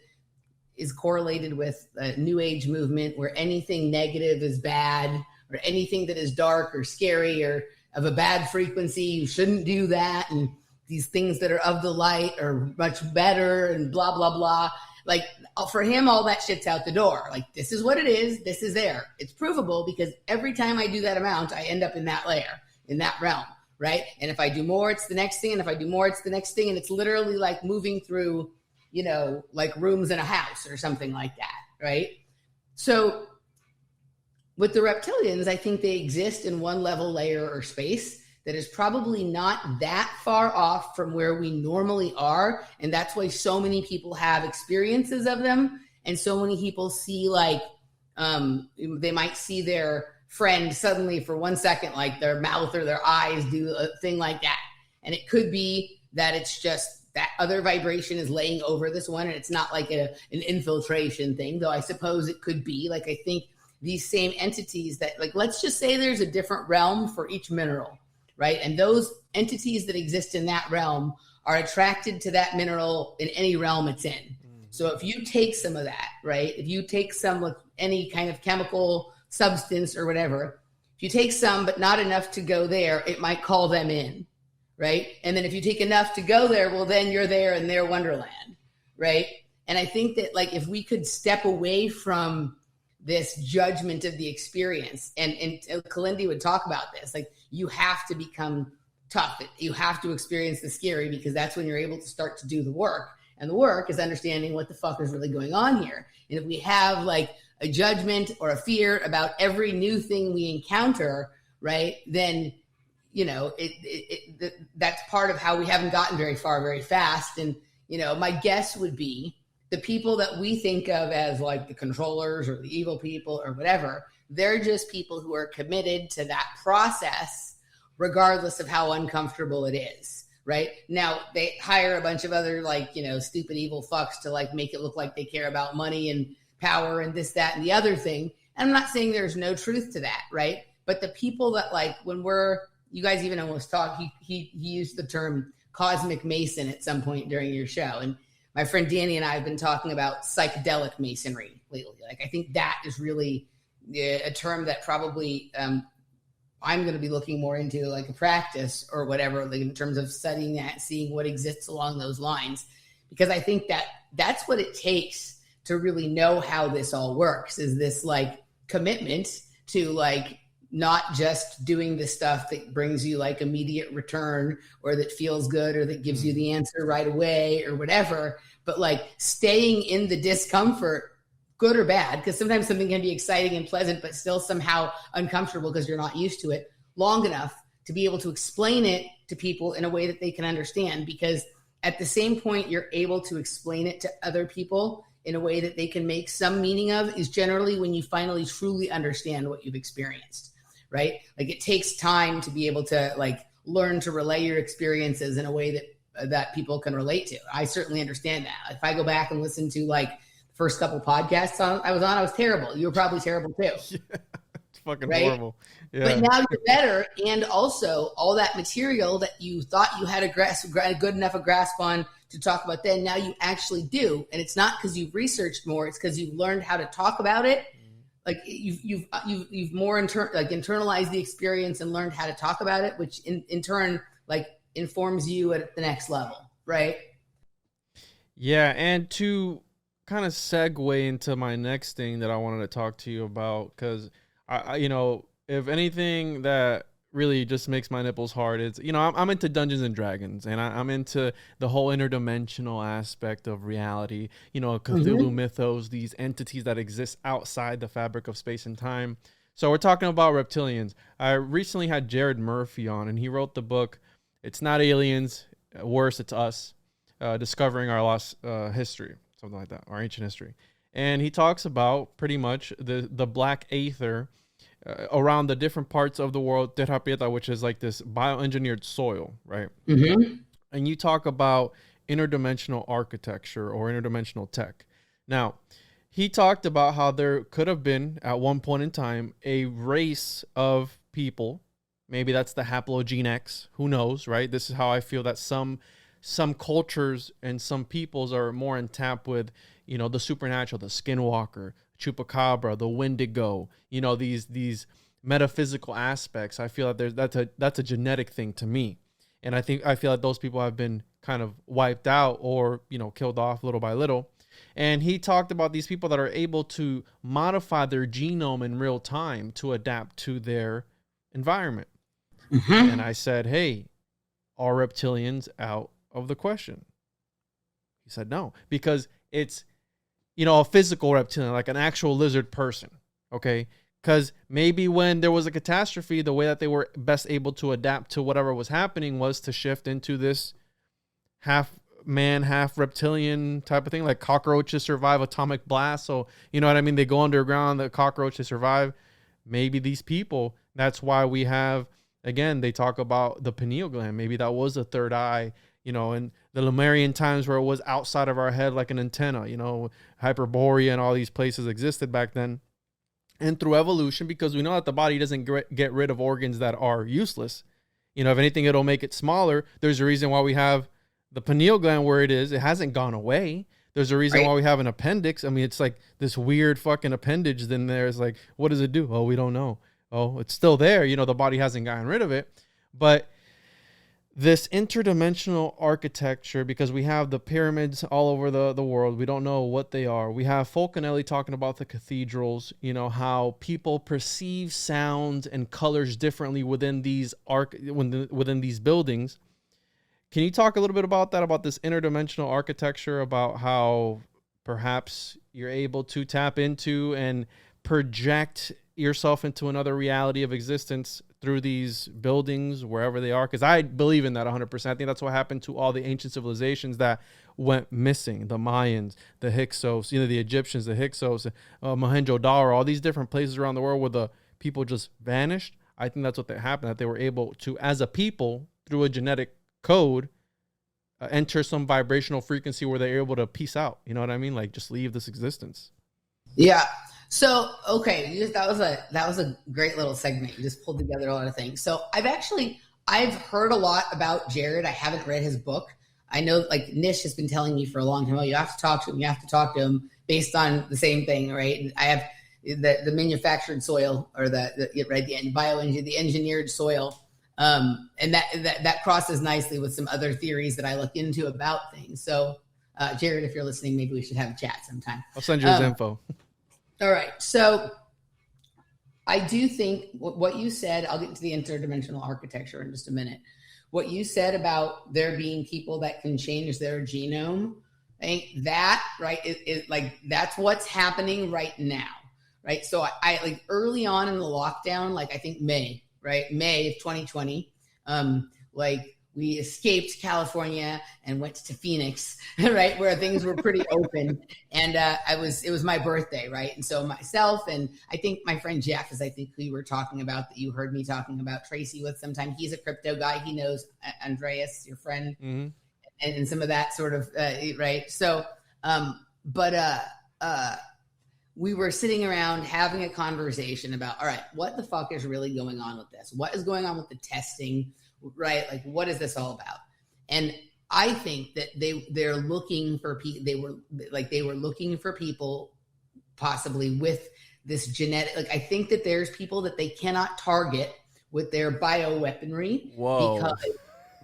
is correlated with a new age movement where anything negative is bad, or anything that is dark or scary or of a bad frequency, you shouldn't do that. And these things that are of the light are much better and blah, blah, blah. Like for him, all that shit's out the door. Like, this is what it is. This is there. It's provable because every time I do that amount, I end up in that layer, in that realm, right? And if I do more, it's the next thing. And if I do more, it's the next thing. And it's literally like moving through, you know, like rooms in a house or something like that, right? So with the reptilians, I think they exist in one level, layer, or space that is probably not that far off from where we normally are. And that's why so many people have experiences of them. And so many people see like, they might see their friend suddenly for 1 second, like their mouth or their eyes do a thing like that. And it could be that it's just that other vibration is laying over this one. And it's not like an infiltration thing, though I suppose it could be. Like, I think these same entities that, like, let's just say there's a different realm for each mineral, right? And those entities that exist in that realm are attracted to that mineral in any realm it's in. Mm-hmm. So if you take some of that, right? If you take some with any kind of chemical substance or whatever, if you take some but not enough to go there, it might call them in, right? And then if you take enough to go there, well, then you're there in their wonderland, right? And I think that, like, if we could step away from this judgment of the experience, and Kalindi would talk about this, like, you have to become tough. You have to experience the scary, because that's when you're able to start to do the work. And the work is understanding what the fuck is really going on here. And if we have like a judgment or a fear about every new thing we encounter, right, then, you know, that's part of how we haven't gotten very far very fast. And, you know, my guess would be the people that we think of as like the controllers or the evil people or whatever, they're just people who are committed to that process, regardless of how uncomfortable it is, right? Now, they hire a bunch of other, like, you know, stupid evil fucks to like make it look like they care about money and power and this, that, and the other thing. And I'm not saying there's no truth to that, right? But the people that, like, when you guys even almost talk, he used the term cosmic mason at some point during your show. And my friend Danny and I have been talking about psychedelic masonry lately. Like, I think that is really a term that probably I'm going to be looking more into, like a practice or whatever, like in terms of studying that, seeing what exists along those lines, because I think that that's what it takes to really know how this all works, is this like commitment to like not just doing the stuff that brings you like immediate return or that feels good or that gives you the answer right away or whatever, but like staying in the discomfort, good or bad, because sometimes something can be exciting and pleasant, but still somehow uncomfortable because you're not used to it, long enough to be able to explain it to people in a way that they can understand. Because at the same point you're able to explain it to other people in a way that they can make some meaning of is generally when you finally truly understand what you've experienced, right? Like, it takes time to be able to like learn to relay your experiences in a way that people can relate to. I certainly understand that. If I go back and listen to like first couple podcasts I was terrible. You were probably terrible too. Yeah, it's fucking right? horrible. Yeah. But now you're better. And also all that material that you thought you had a good enough a grasp on to talk about then, now you actually do. And it's not because you've researched more, it's because you've learned how to talk about it. Like you've more internalized the experience and learned how to talk about it, which in turn like informs you at the next level. Right. Yeah. And to kind of segue into my next thing that I wanted to talk to you about, because I you know, if anything that really just makes my nipples hard, it's, you know, I'm into Dungeons and Dragons, and I'm into the whole interdimensional aspect of reality, you know, Cthulhu mythos, these entities that exist outside the fabric of space and time. So we're talking about reptilians. I recently had Jared Murphy on, and he wrote the book It's Not Aliens, Worse, It's Us, Discovering Our Lost History, something like that, our ancient history. And he talks about pretty much the black aether around the different parts of the world, terra preta, which is like this bioengineered soil, right? Mm-hmm. And you talk about interdimensional architecture or interdimensional tech. Now, he talked about how there could have been at one point in time a race of people. Maybe that's the haplogene X. Who knows, right? This is how I feel that some cultures and some peoples are more in tap with, you know, the supernatural, the skinwalker, chupacabra, the wendigo, you know, these metaphysical aspects. I feel that that's a genetic thing to me. And I feel like those people have been kind of wiped out or, you know, killed off little by little. And he talked about these people that are able to modify their genome in real time to adapt to their environment. Mm-hmm. And I said, hey, are reptilians out of the question? He said no, because it's, you know, a physical reptilian, like an actual lizard person. Okay. Because maybe when there was a catastrophe, the way that they were best able to adapt to whatever was happening was to shift into this half man, half reptilian type of thing. Like cockroaches survive atomic blast. So, you know what I mean? They go underground, the cockroaches survive. Maybe these people, that's why we have, again, they talk about the pineal gland. Maybe that was a third eye, you know, in the Lemurian times where it was outside of our head like an antenna, you know, Hyperborea and all these places existed back then. And through evolution, because we know that the body doesn't get rid of organs that are useless. You know, if anything, it'll make it smaller. There's a reason why we have the pineal gland where it is. It hasn't gone away. There's a reason why we have an appendix. I mean, it's like this weird fucking appendage. Then there's like, what does it do? Oh, we don't know. Oh, it's still there. You know, the body hasn't gotten rid of it. But this interdimensional architecture, because we have the pyramids all over the world, we don't know what they are. We have Fulcanelli talking about the cathedrals, you know, how people perceive sounds and colors differently within these within these buildings. Can you talk a little bit about that, about this interdimensional architecture, about how perhaps you're able to tap into and project yourself into another reality of existence through these buildings, wherever they are? Because I believe in that 100%. I think that's what happened to all the ancient civilizations that went missing. The Mayans, the Hyksos, you know, the Egyptians, the Hyksos, Mohenjo-Daro, all these different places around the world where the people just vanished. I think that's what happened, that they were able to, as a people, through a genetic code, enter some vibrational frequency where they're able to peace out. You know what I mean? Like just leave this existence. Yeah. So, okay, that was a great little segment. You just pulled together a lot of things. So I've heard a lot about Jared. I haven't read his book. I know, like, Nish has been telling me for a long time, oh, you have to talk to him. You have to talk to him based on the same thing, right? And I have the manufactured soil, or the bioengineered, the engineered soil. And that crosses nicely with some other theories that I look into about things. So, Jared, if you're listening, maybe we should have a chat sometime. I'll send you his info. All right. So I do think what you said, I'll get into the interdimensional architecture in just a minute. What you said about there being people that can change their genome, I think that, right, is like, that's what's happening right now, right? So I like early on in the lockdown, like I think May of 2020, like we escaped California and went to Phoenix, right, where things were pretty open. And it was my birthday, right? And so myself and I think my friend Jeff, as I think we were talking about, that you heard me talking about Tracy with sometime. He's a crypto guy. He knows Andreas, your friend, and some of that sort of, right? So, we were sitting around having a conversation about, all right, what the fuck is really going on with this? What is going on with the testing? Right? Like, what is this all about? And I think that they're looking for people. They were looking for people possibly with this genetic, like, I think that there's people that they cannot target with their bioweaponry. Whoa.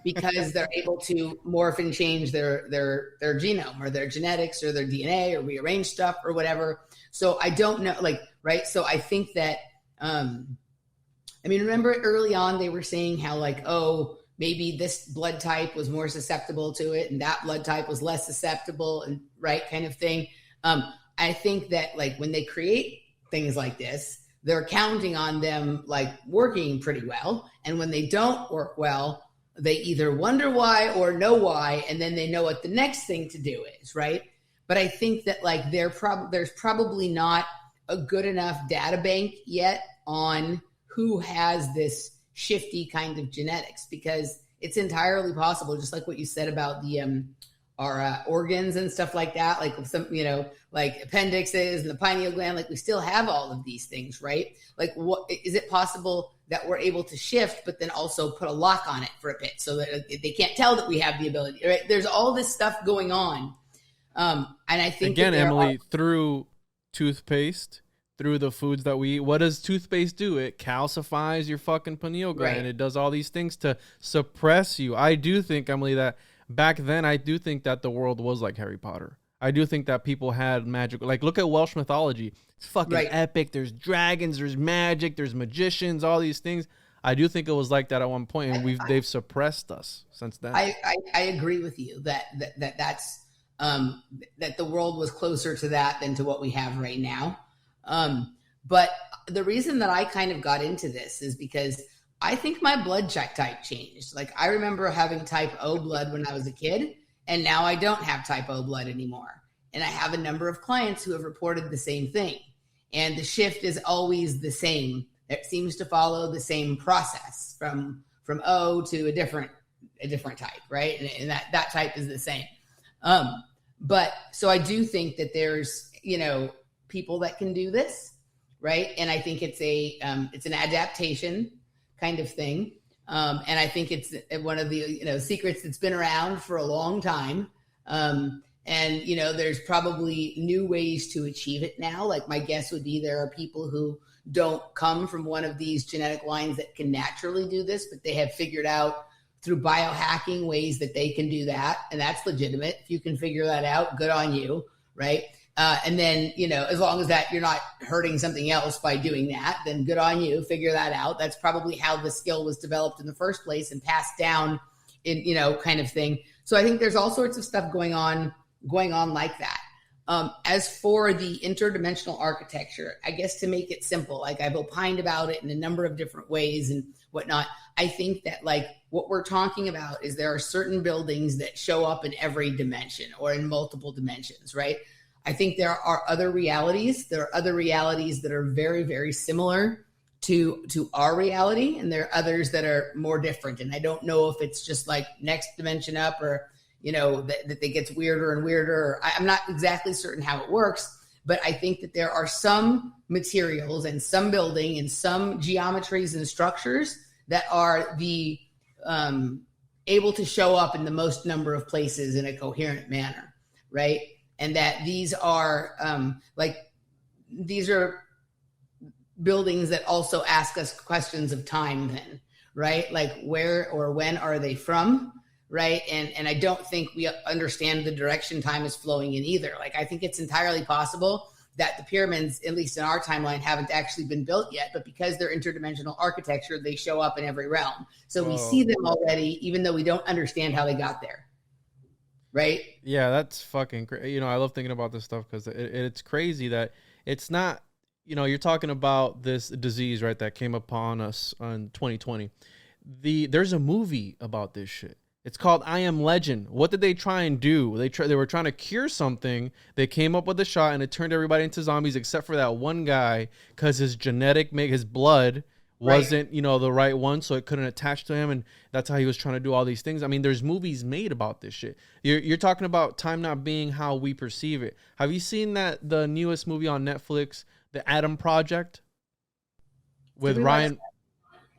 because they're able to morph and change their genome or their genetics or their DNA or rearrange stuff or whatever. So I don't know, like, right. So I think that, I mean, remember early on, they were saying how, like, oh, maybe this blood type was more susceptible to it and that blood type was less susceptible, and right, kind of thing. I think that, like, when they create things like this, they're counting on them, like, working pretty well. And when they don't work well, they either wonder why or know why, and then they know what the next thing to do is, right? But I think that, like, there's probably not a good enough data bank yet on who has this shifty kind of genetics, because it's entirely possible, just like what you said about the our organs and stuff like that, like some, like appendixes and the pineal gland, like we still have all of these things, right? Like, what is it possible that we're able to shift, but then also put a lock on it for a bit so that they can't tell that we have the ability, right? There's all this stuff going on. And I think again, Emily, through toothpaste, through the foods that we eat, what does toothpaste do? It calcifies your fucking pineal gland. Right. It does all these things to suppress you. I do think, Emily, that back then, I do think that the world was like Harry Potter. I do think that people had magic. Like, look at Welsh mythology. It's fucking epic. There's dragons, there's magic, there's magicians, all these things. I do think it was like that at one point, and they've suppressed us since then. I agree with you that's that the world was closer to that than to what we have right now. But the reason that I kind of got into this is because I think my blood check type changed. Like, I remember having type O blood when I was a kid, and now I don't have type O blood anymore. And I have a number of clients who have reported the same thing. And the shift is always the same. It seems to follow the same process from O to a different type, right? And that type is the same. But so I do think that there's, people that can do this, right? And I think it's an adaptation kind of thing. And I think it's one of the, secrets that's been around for a long time. And, there's probably new ways to achieve it now. Like, my guess would be there are people who don't come from one of these genetic lines that can naturally do this, but they have figured out through biohacking ways that they can do that. And that's legitimate. If you can figure that out, good on you, right? And then, as long as that you're not hurting something else by doing that, then good on you, figure that out. That's probably how the skill was developed in the first place and passed down in, kind of thing. So I think there's all sorts of stuff going on like that. As for the interdimensional architecture, I guess to make it simple, like I've opined about it in a number of different ways and whatnot. I think that like what we're talking about is there are certain buildings that show up in every dimension or in multiple dimensions, right? I think there are other realities. There are other realities that are very, very similar to our reality. And there are others that are more different. And I don't know if it's just like next dimension up or, that it gets weirder and weirder. I'm not exactly certain how it works, but I think that there are some materials and some building and some geometries and structures that are the able to show up in the most number of places in a coherent manner, right? And that these are these are buildings that also ask us questions of time then, right? Like, where or when are they from, right? And I don't think we understand the direction time is flowing in either. Like, I think it's entirely possible that the pyramids, at least in our timeline, haven't actually been built yet, but because they're interdimensional architecture, they show up in every realm. So we see them already, even though we don't understand how they got there. Right? Yeah, that's fucking crazy. I love thinking about this stuff because it's crazy that it's not, you're talking about this disease, right, that came upon us in 2020. There's a movie about this shit. It's called I Am Legend. What did they try and do? They were trying to cure something. They came up with a shot and it turned everybody into zombies except for that one guy because his his blood wasn't, the right one, so it couldn't attach to him, and that's how he was trying to do all these things. I mean, there's movies made about this shit. You're talking about time not being how we perceive it. Have you seen the newest movie on Netflix, The Adam Project, with Ryan?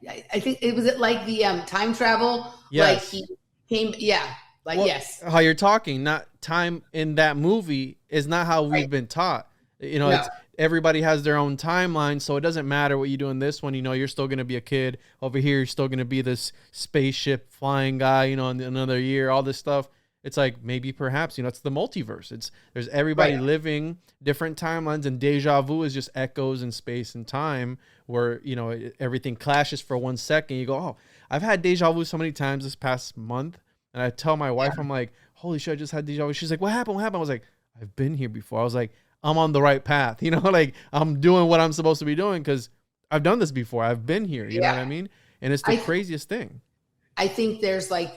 I think it was like the time travel. Yes. Like he came. Yeah. Like, well, yes. How you're talking, not time in that movie is not how we've been taught. No. It's everybody has their own timeline, so it doesn't matter what you do in this one. You're still going to be a kid. Over here, you're still going to be this spaceship flying guy, in another year, all this stuff. It's like maybe perhaps, it's the multiverse. There's everybody living different timelines, and deja vu is just echoes in space and time where, everything clashes for 1 second. You go, oh, I've had deja vu so many times this past month. And I tell my wife, I'm like, holy shit, I just had deja vu. She's like, what happened? I was like, I've been here before. I was like, I'm on the right path. Like I'm doing what I'm supposed to be doing because I've done this before. I've been here. You know what I mean? And it's the craziest thing. I think there's like,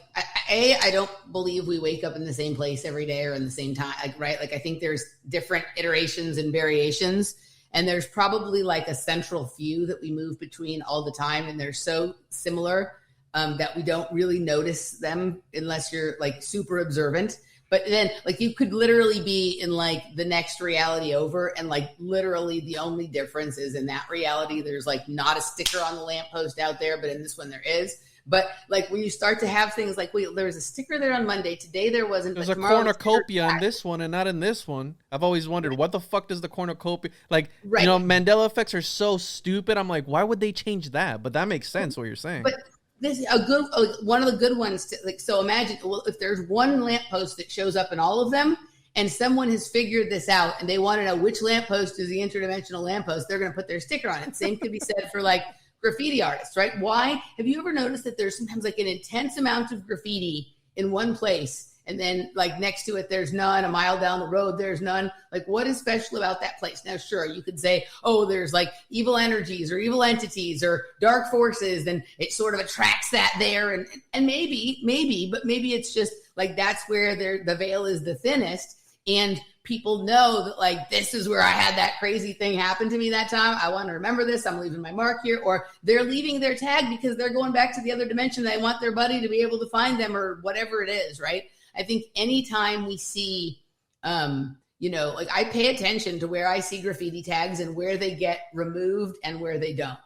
I don't believe we wake up in the same place every day or in the same time, right? Like I think there's different iterations and variations. And there's probably like a central few that we move between all the time. And they're so similar that we don't really notice them unless you're like super observant. But then like you could literally be in like the next reality over, and like literally the only difference is in that reality, there's like not a sticker on the lamppost out there, but in this one there is. But like when you start to have things like, wait, there was a sticker there on Monday, today there wasn't. There's a cornucopia in this one and not in this one. I've always wondered, what the fuck does the cornucopia, like, right. You know, Mandela effects are so stupid. I'm like, why would they change that? But that makes sense what you're saying. But this is a good one of the good ones to, like, so imagine, well, if there's one lamppost that shows up in all of them and someone has figured this out and they want to know which lamppost is the interdimensional lamppost, they're going to put their sticker on it. Same could be said for like graffiti artists, right? Why? Have you ever noticed that there's sometimes like an intense amount of graffiti in one place, and then like next to it there's none, a mile down the road there's none? Like, what is special about that place? Now sure, you could say, oh, there's like evil energies or evil entities or dark forces, and it sort of attracts that there, and maybe but maybe it's just like that's where the veil is the thinnest, and people know that like this is where I had that crazy thing happen to me that time. I want to remember this. I'm leaving my mark here. Or they're leaving their tag because they're going back to the other dimension. They want their buddy to be able to find them, or whatever it is, right? I think anytime we see, you know, like I pay attention to where I see graffiti tags and where they get removed and where they don't,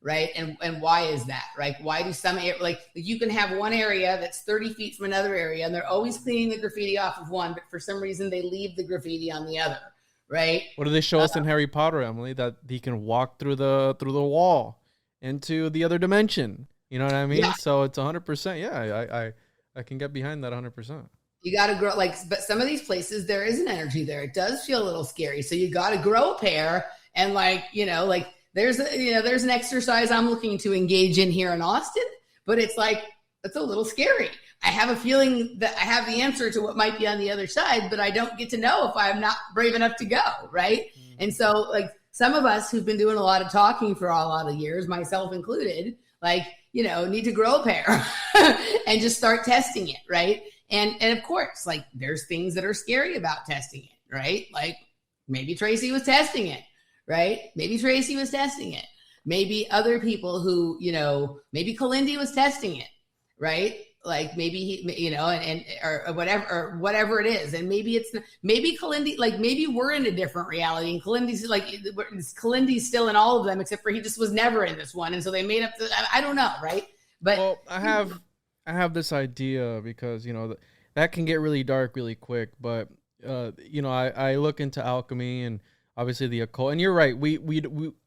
right? And why is that, right? Why do some, like you can have one area that's 30 feet from another area and they're always cleaning the graffiti off of one, but for some reason they leave the graffiti on the other, right? What do they show us in Harry Potter, Emily? That he can walk through the wall into the other dimension. You know what I mean? Yeah. So it's 100%. Yeah, I can get behind that 100%. You got to grow, like, but some of these places, there is an energy there. It does feel a little scary. So you got to grow a pair. And like, you know, like there's an exercise I'm looking to engage in here in Austin, but it's like, it's a little scary. I have a feeling that I have the answer to what might be on the other side, but I don't get to know if I'm not brave enough to go. Right. Mm-hmm. And so like some of us who've been doing a lot of talking for a lot of years, myself included, like, you know, need to grow a pair and just start testing it, right? And of course, like there's things that are scary about testing it, right? Like maybe Tracy was testing it, right? Maybe Tracy was testing it. Maybe other people who, you know, maybe Kalindi was testing it, right? Like maybe he, you know, or whatever it is. And maybe Kalindi, like maybe we're in a different reality and Kalindi's still in all of them, except for he just was never in this one. And so they made up I don't know. Right. But well, I have this idea because, you know, that can get really dark really quick, but you know, I look into alchemy and obviously the occult, and you're right.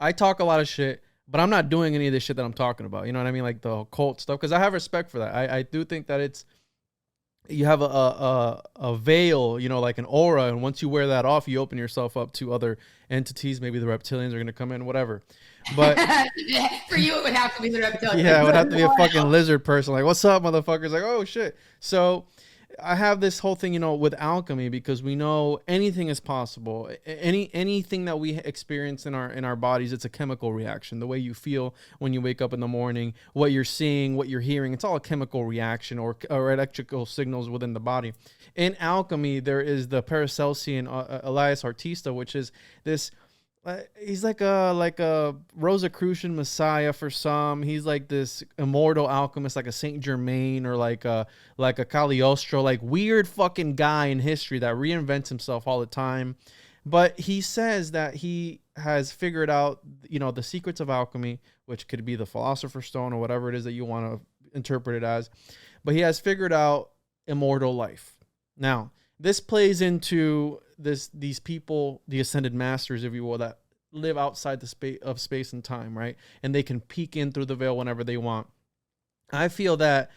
I talk a lot of shit, but I'm not doing any of this shit that I'm talking about. You know what I mean? Like the occult stuff, because I have respect for that. I do think that you have a veil, you know, like an aura, and once you wear that off, you open yourself up to other entities. Maybe the reptilians are going to come in, whatever. But for you, it would have to be the reptilians. Yeah, it would have to be a fucking lizard person. Like, what's up, motherfuckers? Like, oh shit. So I have this whole thing, you know, with alchemy, because we know anything is possible. Anything that we experience in our bodies, it's a chemical reaction. The way you feel when you wake up in the morning, what you're seeing, what you're hearing, it's all a chemical reaction or electrical signals within the body. In alchemy, there is the Paracelsian Elias Artista, which is this. He's like a Rosicrucian messiah for some. He's like this immortal alchemist, like a Saint Germain or like a Cagliostro, like weird fucking guy in history that reinvents himself all the time. But he says that he has figured out, you know, the secrets of alchemy, which could be the Philosopher's Stone or whatever it is that you want to interpret it as. But he has figured out immortal life. Now, this plays into these people, the ascended masters, if you will, that live outside the space and time, right? And they can peek in through the veil whenever they want. I feel that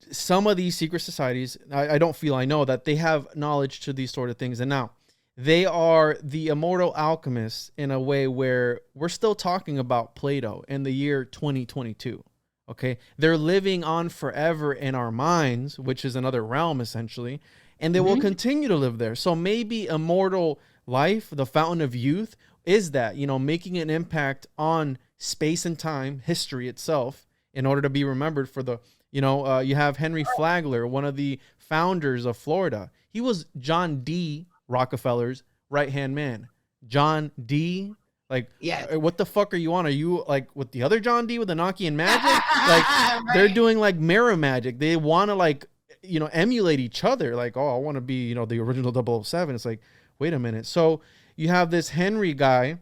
some of these secret societies, I know that they have knowledge to these sort of things. And now they are the immortal alchemists in a way where we're still talking about Plato in the year 2022. Okay. They're living on forever in our minds, which is another realm essentially. And they will continue to live there. So maybe immortal life, the fountain of youth, is that, you know, making an impact on space and time, history itself, in order to be remembered for the, you know, you have Henry Flagler, one of the founders of Florida. He was John D. Rockefeller's right-hand man. John D. Like, Yeah. what the fuck are you on? Are you like with the other John D with Enochian magic? Like, Right. they're doing like mirror magic. They want to like, emulate each other. Like, oh, I want to be, the original 007. It's like, wait a minute. So you have this Henry guy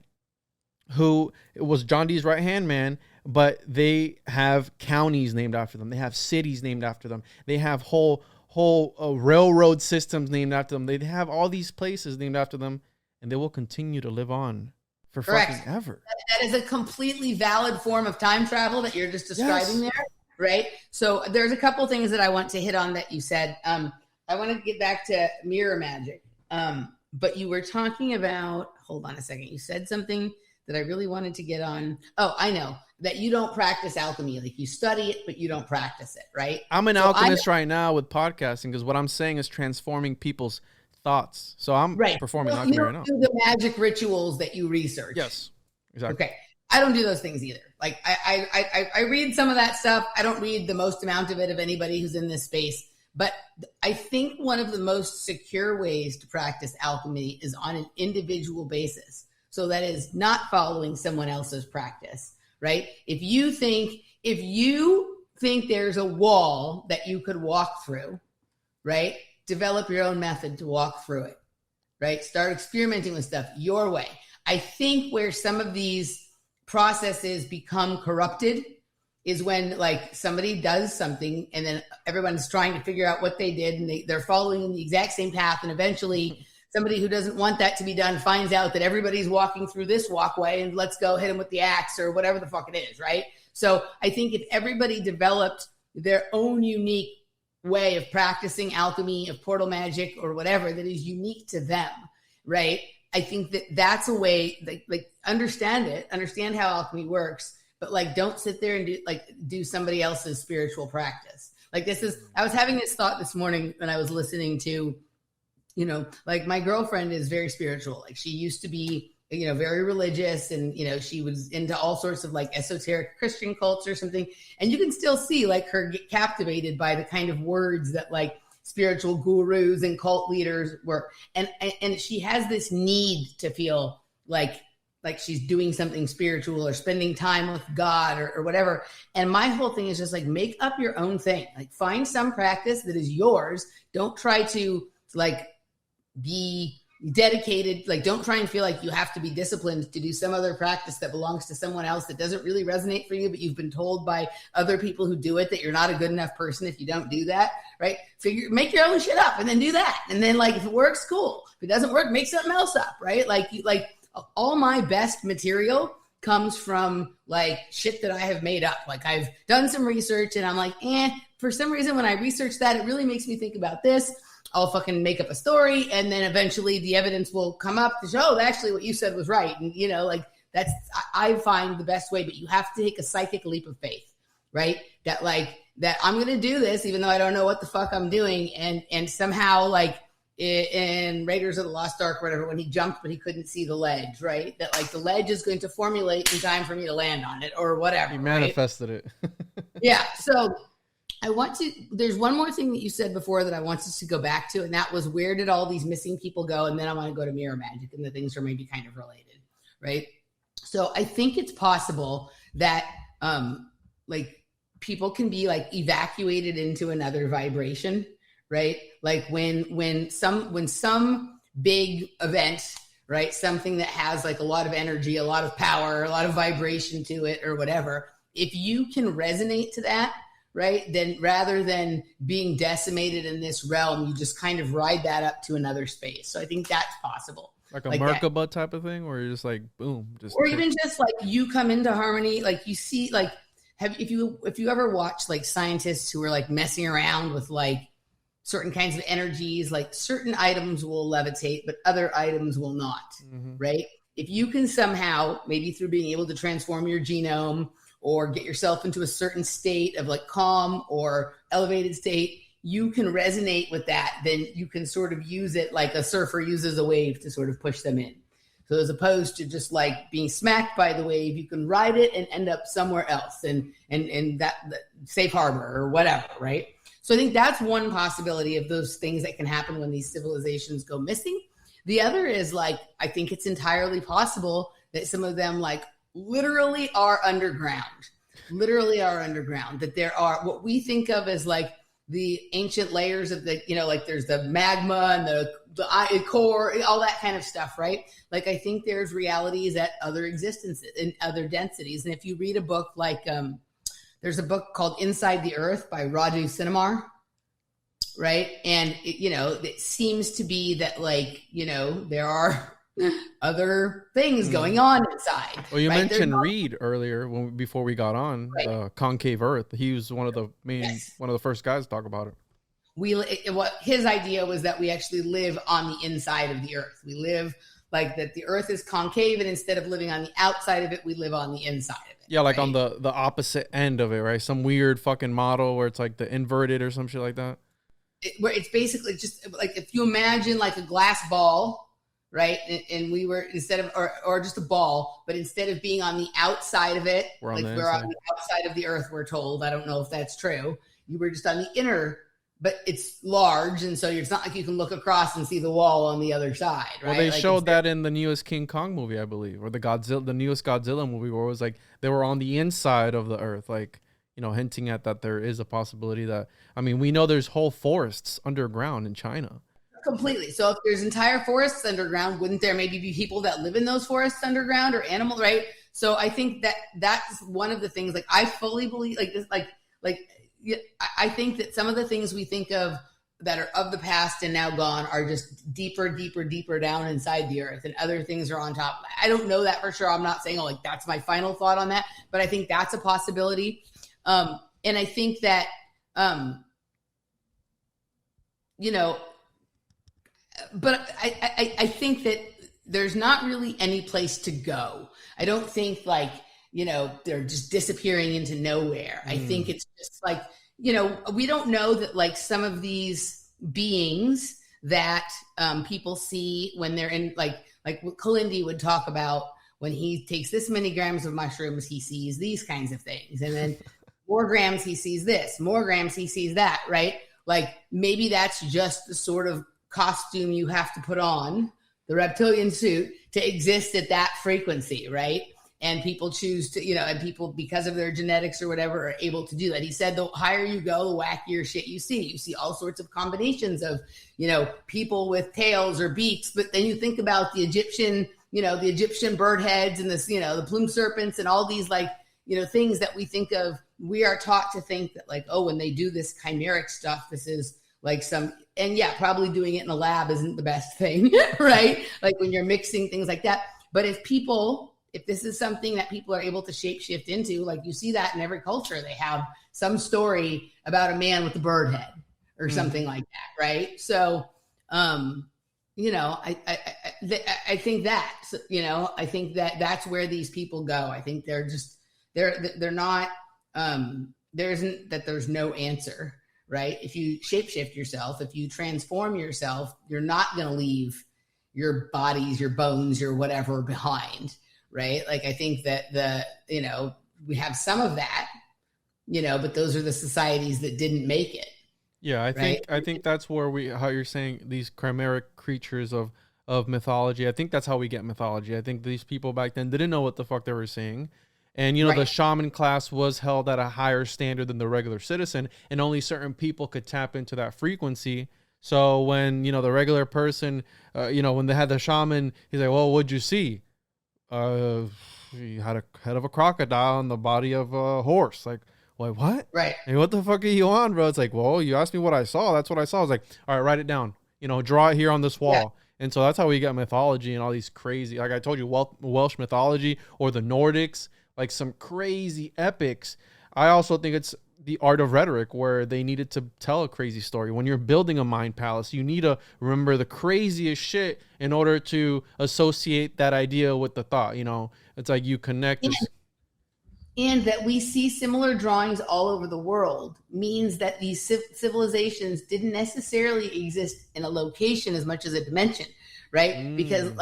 who was John D's right hand man, but they have counties named after them. They have cities named after them. They have whole railroad systems named after them. They have all these places named after them, and they will continue to live on for fucking ever. That is a completely valid form of time travel that you're just describing there, right? So there's a couple things that I want to hit on that you said. I want to get back to mirror magic, but you were talking about, hold on a second, you said something that I really wanted to get on. Oh, I know, that you don't practice alchemy. Like, you study it, but you don't practice it, right? I'm an alchemist right now with podcasting, because what I'm saying is transforming people's thoughts. So I'm performing alchemy right now. You don't do the magic rituals that you research. Yes, exactly. Okay. I don't do those things either. Like, I read some of that stuff. I don't read the most amount of it of anybody who's in this space. But I think one of the most secure ways to practice alchemy is on an individual basis. So that is not following someone else's practice, right? If you think there's a wall that you could walk through, right? Develop your own method to walk through it, right? Start experimenting with stuff your way. I think where some of these processes become corrupted is when, like, somebody does something and then everyone's trying to figure out what they did, and they're following the exact same path, and eventually somebody who doesn't want that to be done finds out that everybody's walking through this walkway, and let's go hit them with the axe or whatever the fuck it is, right? So I think if everybody developed their own unique way of practicing alchemy, of portal magic, or whatever that is unique to them, right? I think that that's a way, like understand how alchemy works, but like, don't sit there and do somebody else's spiritual practice. Like, I was having this thought this morning when I was listening to, like, my girlfriend is very spiritual. Like, she used to be, very religious, and, she was into all sorts of like esoteric Christian cults or something. And you can still see like her get captivated by the kind of words that like spiritual gurus and cult leaders were. And she has this need to feel like she's doing something spiritual or spending time with God or whatever. And my whole thing is just like, make up your own thing. Like, find some practice that is yours. Don't try to like be dedicated. Like, don't try and feel like you have to be disciplined to do some other practice that belongs to someone else that doesn't really resonate for you, but you've been told by other people who do it that you're not a good enough person if you don't do that, right? Make your own shit up and then do that. And then, like, if it works, cool. If it doesn't work, make something else up, right? Like all my best material comes from like shit that I have made up. Like, I've done some research and I'm like, for some reason when I research that, it really makes me think about this. I'll fucking make up a story, and then eventually the evidence will come up to show actually what you said was right. And, like, that's, I find the best way, but you have to take a psychic leap of faith, right? That I'm going to do this, even though I don't know what the fuck I'm doing. And somehow, like, in Raiders of the Lost Ark, whatever, when he jumped, but he couldn't see the ledge, right? That like the ledge is going to formulate in time for me to land on it or whatever. He manifested it. Yeah. So there's one more thing that you said before that I want us to go back to, and that was, where did all these missing people go? And then I want to go to mirror magic, and the things are maybe kind of related, right? So I think it's possible that like people can be like evacuated into another vibration, right? Like when some big event, right? Something that has like a lot of energy, a lot of power, a lot of vibration to it or whatever, if you can resonate to that, right? Then rather than being decimated in this realm, you just kind of ride that up to another space. So I think that's possible. Like a Merkaba type of thing, where you're just like, boom. Or even just like you come into harmony, like you see, like, if you ever watch like scientists who are like messing around with like certain kinds of energies, like certain items will levitate, but other items will not, right? If you can somehow, maybe through being able to transform your genome or get yourself into a certain state of like calm or elevated state, you can resonate with that, then you can sort of use it like a surfer uses a wave to sort of push them in. So as opposed to just like being smacked by the wave, you can ride it and end up somewhere else and that safe harbor or whatever, right? So I think that's one possibility of those things that can happen when these civilizations go missing. The other is like, I think it's entirely possible that some of them like literally are underground, that there are what we think of as like the ancient layers of the, like there's the magma and the core, all that kind of stuff, right? Like, I think there's realities at other existences and other densities. And if you read a book like, there's a book called Inside the Earth by Raju Sinamar, right? And, it seems to be that like, there are other things going on inside. Well, you right? mentioned Reed earlier before we got on, right. Concave Earth. He was one of the one of the first guys to talk about it. What his idea was that we actually live on the inside of the Earth. We live like that the Earth is concave, and instead of living on the outside of it, we live on the inside of it. Yeah, like right? on the opposite end of it, right? Some weird fucking model where it's like the inverted or some shit like that. Where it's basically just like if you imagine like a glass ball, right? And we were instead of or just a ball, but instead of being on the outside of it, we're on the outside of the Earth, we're told. I don't know if that's true. You were just on the inner, but it's large, and so it's not like you can look across and see the wall on the other side, right? Well, they showed that in the newest King Kong movie, I believe, or the newest Godzilla movie, where it was like they were on the inside of the Earth, like, hinting at that there is a possibility that, we know there's whole forests underground in China. Completely. So if there's entire forests underground, wouldn't there maybe be people that live in those forests underground or animals, right? So I think that's one of the things, like, I fully believe like this, I think that some of the things we think of that are of the past and now gone are just deeper down inside the Earth, and other things are on top. I don't know that for sure. I'm not saying, that's my final thought on that, but I think that's a possibility. And I think that, but I think that there's not really any place to go. I don't think they're just disappearing into nowhere. I think it's just like, we don't know that like some of these beings that people see when they're in like what Kalindi would talk about when he takes this many grams of mushrooms, he sees these kinds of things. And then more grams, he sees this, more grams, he sees that, right? Like maybe that's just the sort of costume you have to put on, the reptilian suit, to exist at that frequency, right? And people choose to, and people, because of their genetics or whatever, are able to do that. He said the higher you go, the wackier shit you see. You see all sorts of combinations of, people with tails or beaks. But then you think about the Egyptian bird heads and this, the plume serpents and all these things that we think of. We are taught to think that when they do this chimeric stuff, this is like probably doing it in a lab isn't the best thing, right? Like when you're mixing things like that. But if this is something that people are able to shapeshift into, like you see that in every culture, they have some story about a man with a bird head or something like that, right? So, I think that, I think that that's where these people go. I think they're not, there's no answer, right? If you shapeshift yourself, if you transform yourself, you're not going to leave your bodies, your bones, your whatever behind. Right. Like, I think that we have some of that, but those are the societies that didn't make it. Yeah. I think that's where how you're saying these chimeric creatures of mythology. I think that's how we get mythology. I think these people back then didn't know what the fuck they were seeing. And, the shaman class was held at a higher standard than the regular citizen, and only certain people could tap into that frequency. So when, the regular person, when they had the shaman, he's like, well, what'd you see? He had a head of a crocodile and the body of a horse. Like, what? Right. Hey, what the fuck are you on, bro? It's like, well, you asked me what I saw. That's what I saw. I was like, all right, write it down. Draw it here on this wall. Yeah. And so that's how we got mythology and all these crazy, like I told you, Welsh mythology or the Nordics, like some crazy epics. I also think it's the art of rhetoric, where they needed to tell a crazy story. When you're building a mind palace, you need to remember the craziest shit in order to associate that idea with the thought. It's like you connect. And that we see similar drawings all over the world means that these civilizations didn't necessarily exist in a location as much as a dimension, right? Because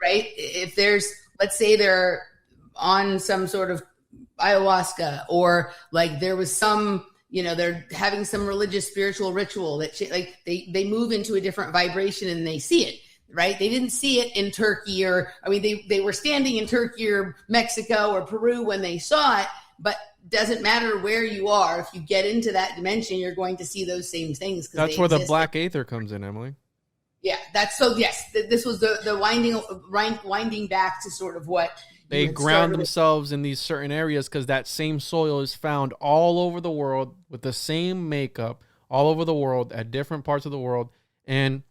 if there's, let's say they're on some sort of ayahuasca, or like there was some, they're having some religious spiritual ritual that they move into a different vibration and they see it. right? They didn't see it in Turkey they were standing in Turkey or Mexico or Peru when they saw it, but doesn't matter where you are. If you get into that dimension, you're going to see those same things. That's where the black aether comes in, Emily. Yeah, this was the winding back to sort of what they ground themselves in these certain areas, because that same soil is found all over the world with the same makeup all over the world at different parts of the world. And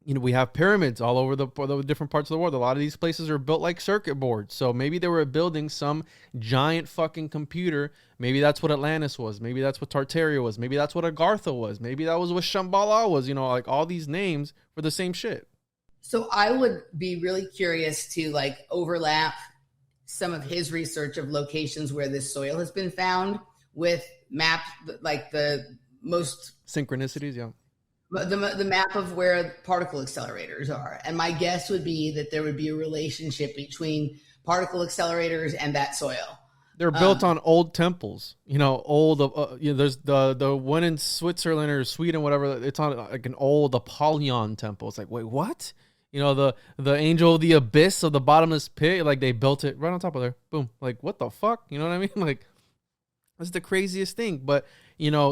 we have pyramids all over the different parts of the world. A lot of these places are built like circuit boards. So maybe they were building some giant fucking computer. Maybe that's what Atlantis was. Maybe that's what Tartaria was. Maybe that's what Agartha was. Maybe that was what Shambhala was. Like all these names for the same shit. So I would be really curious to overlap some of his research of locations where this soil has been found with maps, like the most synchronicities. Yeah. The map of where particle accelerators are. And my guess would be that there would be a relationship between particle accelerators and that soil. They're built on old temples, old, there's the one in Switzerland or Sweden, whatever. It's on like an old Apollyon temple. It's like, wait, what? The angel of the abyss of the bottomless pit, like they built it right on top of there. Boom. Like, what the fuck? You know what I mean? Like, that's the craziest thing. But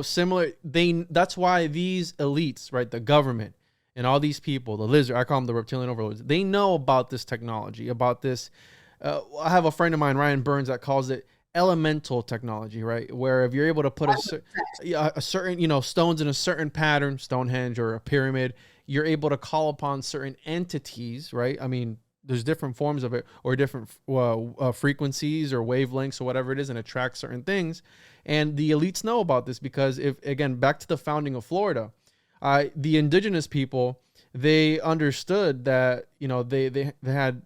similar, that's why these elites, right, the government and all these people, I call them the reptilian overlords, they know about this technology, about this. I have a friend of mine, Ryan Burns, that calls it elemental technology, right? Where if you're able to put a certain, stones in a certain pattern, Stonehenge or a pyramid, you're able to call upon certain entities, right? I mean, there's different forms of it, or different frequencies or wavelengths or whatever it is, and attract certain things. And the elites know about this because, back to the founding of Florida, the indigenous people, they understood that, they had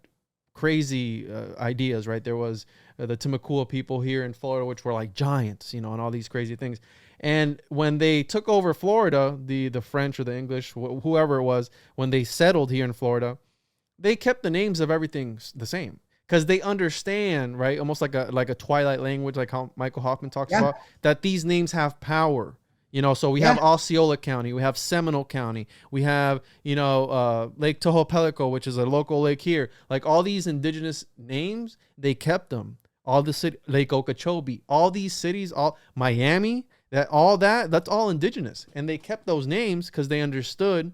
crazy ideas, right? There was the Timucua people here in Florida, which were like giants, and all these crazy things. And when they took over Florida, the French or the English, whoever it was, when they settled here in Florida, they kept the names of everything the same, because they understand, right? Almost like a Twilight language, like how Michael Hoffman talks about, that these names have power. So we have Osceola County, we have Seminole County, we have, Lake Tohopelico, which is a local lake here. Like all these indigenous names, they kept them. All the city, Lake Okeechobee, all these cities, all Miami, that's all indigenous. And they kept those names because they understood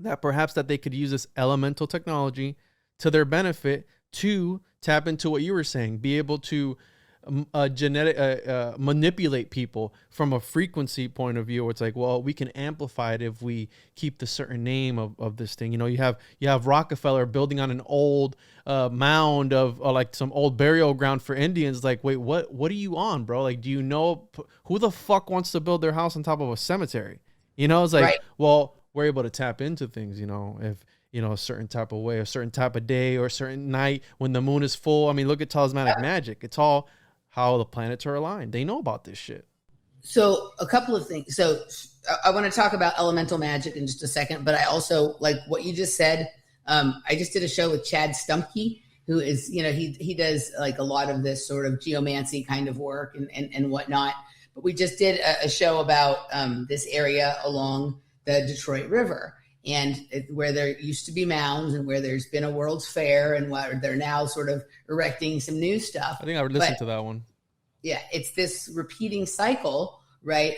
that perhaps that they could use this elemental technology to their benefit to tap into what you were saying, be able to manipulate people from a frequency point of view. Where it's like, well, we can amplify it if we keep the certain name of this thing. You have Rockefeller building on an old mound of like some old burial ground for Indians. Like, wait, what are you on, bro? Like, do you know who the fuck wants to build their house on top of a cemetery? It's like, well, we're able to tap into things, if a certain type of way, a certain type of day, or a certain night when the moon is full. I mean, look at talismanic magic. It's all how the planets are aligned. They know about this shit. So a couple of things. So I want to talk about elemental magic in just a second, but I also like what you just said. I just did a show with Chad Stumpke, who is, he does like a lot of this sort of geomancy kind of work and whatnot. But we just did a show about this area along the Detroit River, and where there used to be mounds, and where there's been a World's Fair, and where they're now sort of erecting some new stuff. I think I would listen to that one. Yeah, it's this repeating cycle, right?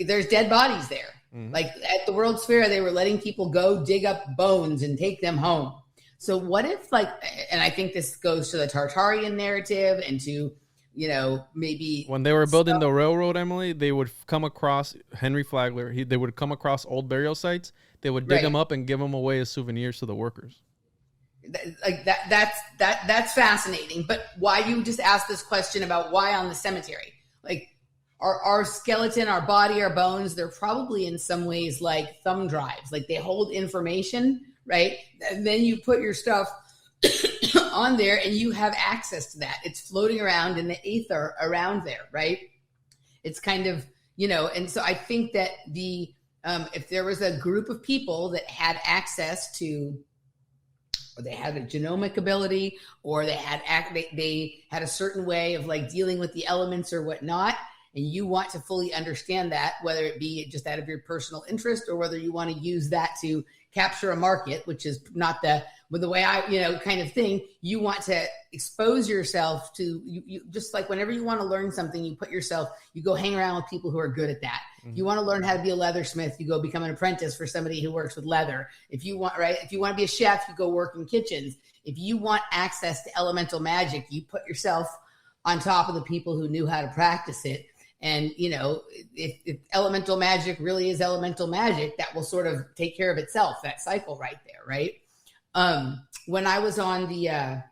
There's dead bodies there. Mm-hmm. Like at the World's Fair, they were letting people go dig up bones and take them home. So what if and I think this goes to the Tartarian narrative and to, maybe when they were building the railroad, Emily, they would come across Henry Flagler. They would come across old burial sites. They would dig them up and give them away as souvenirs to the workers. Like that's fascinating. But why you just asked this question about why on the cemetery? Like our skeleton, our body, our bones, they're probably in some ways like thumb drives. Like they hold information, right? And then you put your stuff on there and you have access to that. It's floating around in the ether around there, right? It's kind of, and so I think that if there was a group of people that had access to, or they had a genomic ability, or they had a certain way of like dealing with the elements or whatnot, And you want to fully understand that, whether it be just out of your personal interest or whether you want to use that to capture a market, which is not the way I, kind of thing. You want to expose yourself to, you just like whenever you want to learn something, you go hang around with people who are good at that. Mm-hmm. You want to learn how to be a leathersmith, you go become an apprentice for somebody who works with leather. If you want to be a chef, you go work in kitchens. If you want access to elemental magic, you put yourself on top of the people who knew how to practice it. And, if elemental magic really is elemental magic, that will sort of take care of itself, that cycle right there, right? When I was on a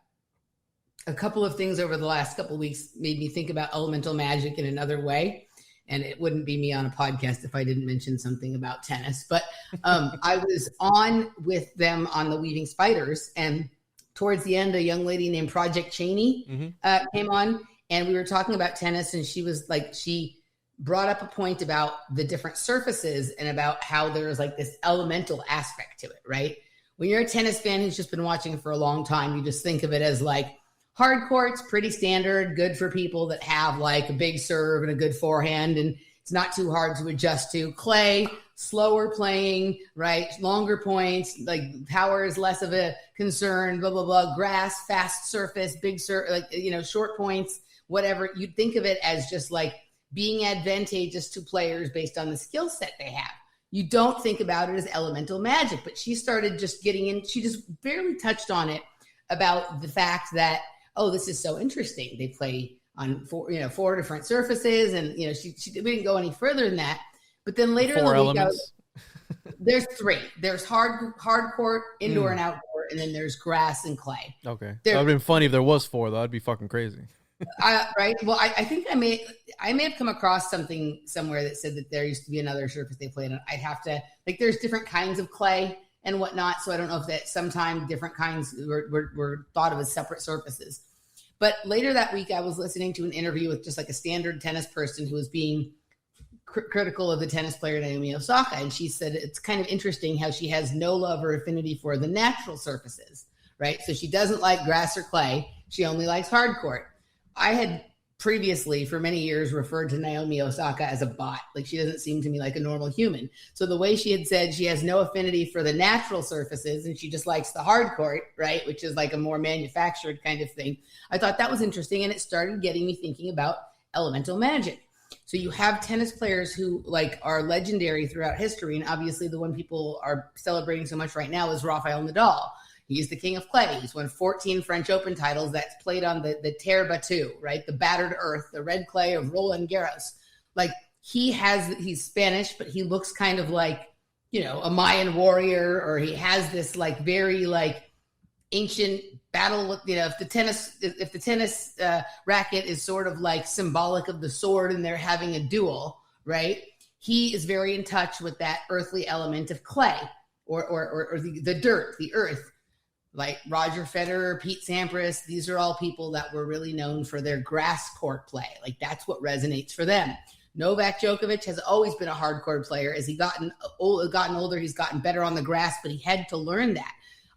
couple of things over the last couple of weeks made me think about elemental magic in another way. And it wouldn't be me on a podcast if I didn't mention something about tennis. But I was on with them on the Weaving Spiders. And towards the end, a young lady named Project Cheney came on. And we were talking about tennis, and she brought up a point about the different surfaces and about how there's like this elemental aspect to it, right? When you're a tennis fan who's just been watching for a long time, you just think of it as like hard courts, pretty standard, good for people that have like a big serve and a good forehand, and it's not too hard to adjust to. Clay, slower playing, right? Longer points, like power is less of a concern, blah, blah, blah. Grass, fast surface, big short points. Whatever, you'd think of it as just like being advantageous to players based on the skill set they have. You don't think about it as elemental magic, but she started just getting in. She just barely touched on it about the fact that, oh, this is so interesting. They play on four different surfaces, and we didn't go any further than that. But then later in the week, there's three. There's hard court, indoor and outdoor, and then there's grass and clay. Okay, that would have been funny if there was four, though. That'd be fucking crazy. Right. Well, I think I may have come across something somewhere that said that there used to be another surface they played on. I'd have to, there's different kinds of clay and whatnot. So I don't know if that sometime different kinds were thought of as separate surfaces. But later that week, I was listening to an interview with just like a standard tennis person who was being critical of the tennis player Naomi Osaka. And she said it's kind of interesting how she has no love or affinity for the natural surfaces, right? So she doesn't like grass or clay. She only likes hard court. I had previously, for many years, referred to Naomi Osaka as a bot. Like, she doesn't seem to me like a normal human. So the way she had said she has no affinity for the natural surfaces and she just likes the hard court, right, which is like a more manufactured kind of thing, I thought that was interesting. And it started getting me thinking about elemental magic. So you have tennis players who are legendary throughout history. And obviously the one people are celebrating so much right now is Rafael Nadal. He's the king of clay. He's won 14 French Open titles. That's played on the terre battue, right? The battered earth, the red clay of Roland Garros. He's Spanish, but he looks kind of like, a Mayan warrior, or he has this very ancient battle with, if the tennis racket is sort of like symbolic of the sword and they're having a duel, right? He is very in touch with that earthly element of clay or the dirt, the earth. Like Roger Federer, Pete Sampras, these are all people that were really known for their grass court play. Like, that's what resonates for them. Novak Djokovic has always been a hardcore player. As he gotten older, he's gotten better on the grass, but he had to learn that.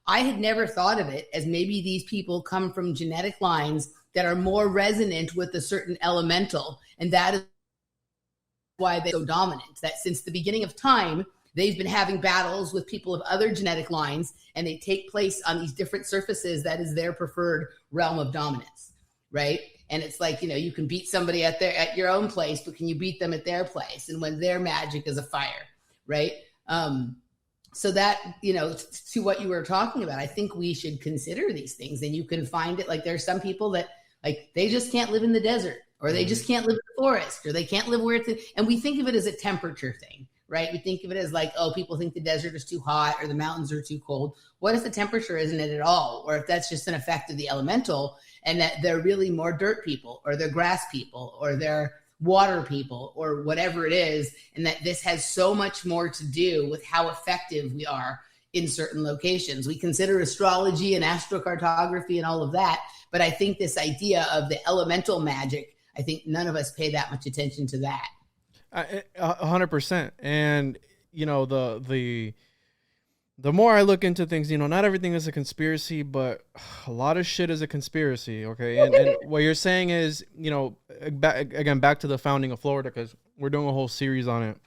I had never thought of it as maybe these people come from genetic lines that are more resonant with a certain elemental, and that is why they're so dominant. That since the beginning of time, they've been having battles with people of other genetic lines, and they take place on these different surfaces. That is their preferred realm of dominance, right? And it's like, you can beat somebody at your own place, but can you beat them at their place? And when their magic is a fire, right? So that, to what you were talking about, I think we should consider these things. And you can find it, there's some people that, they just can't live in the desert, or they just can't live in the forest, or they can't live where and we think of it as a temperature thing. Right? We think of it as people think the desert is too hot or the mountains are too cold. What if the temperature isn't it at all? Or if that's just an effect of the elemental, and that they're really more dirt people, or they're grass people, or they're water people, or whatever it is. And that this has so much more to do with how effective we are in certain locations. We consider astrology and astrocartography and all of that. But I think this idea of the elemental magic, I think none of us pay that much attention to that. 100%. And the the more I look into things, not everything is a conspiracy, but a lot of shit is a conspiracy. Okay. And what you're saying is, back to the founding of Florida, because we're doing a whole series on it.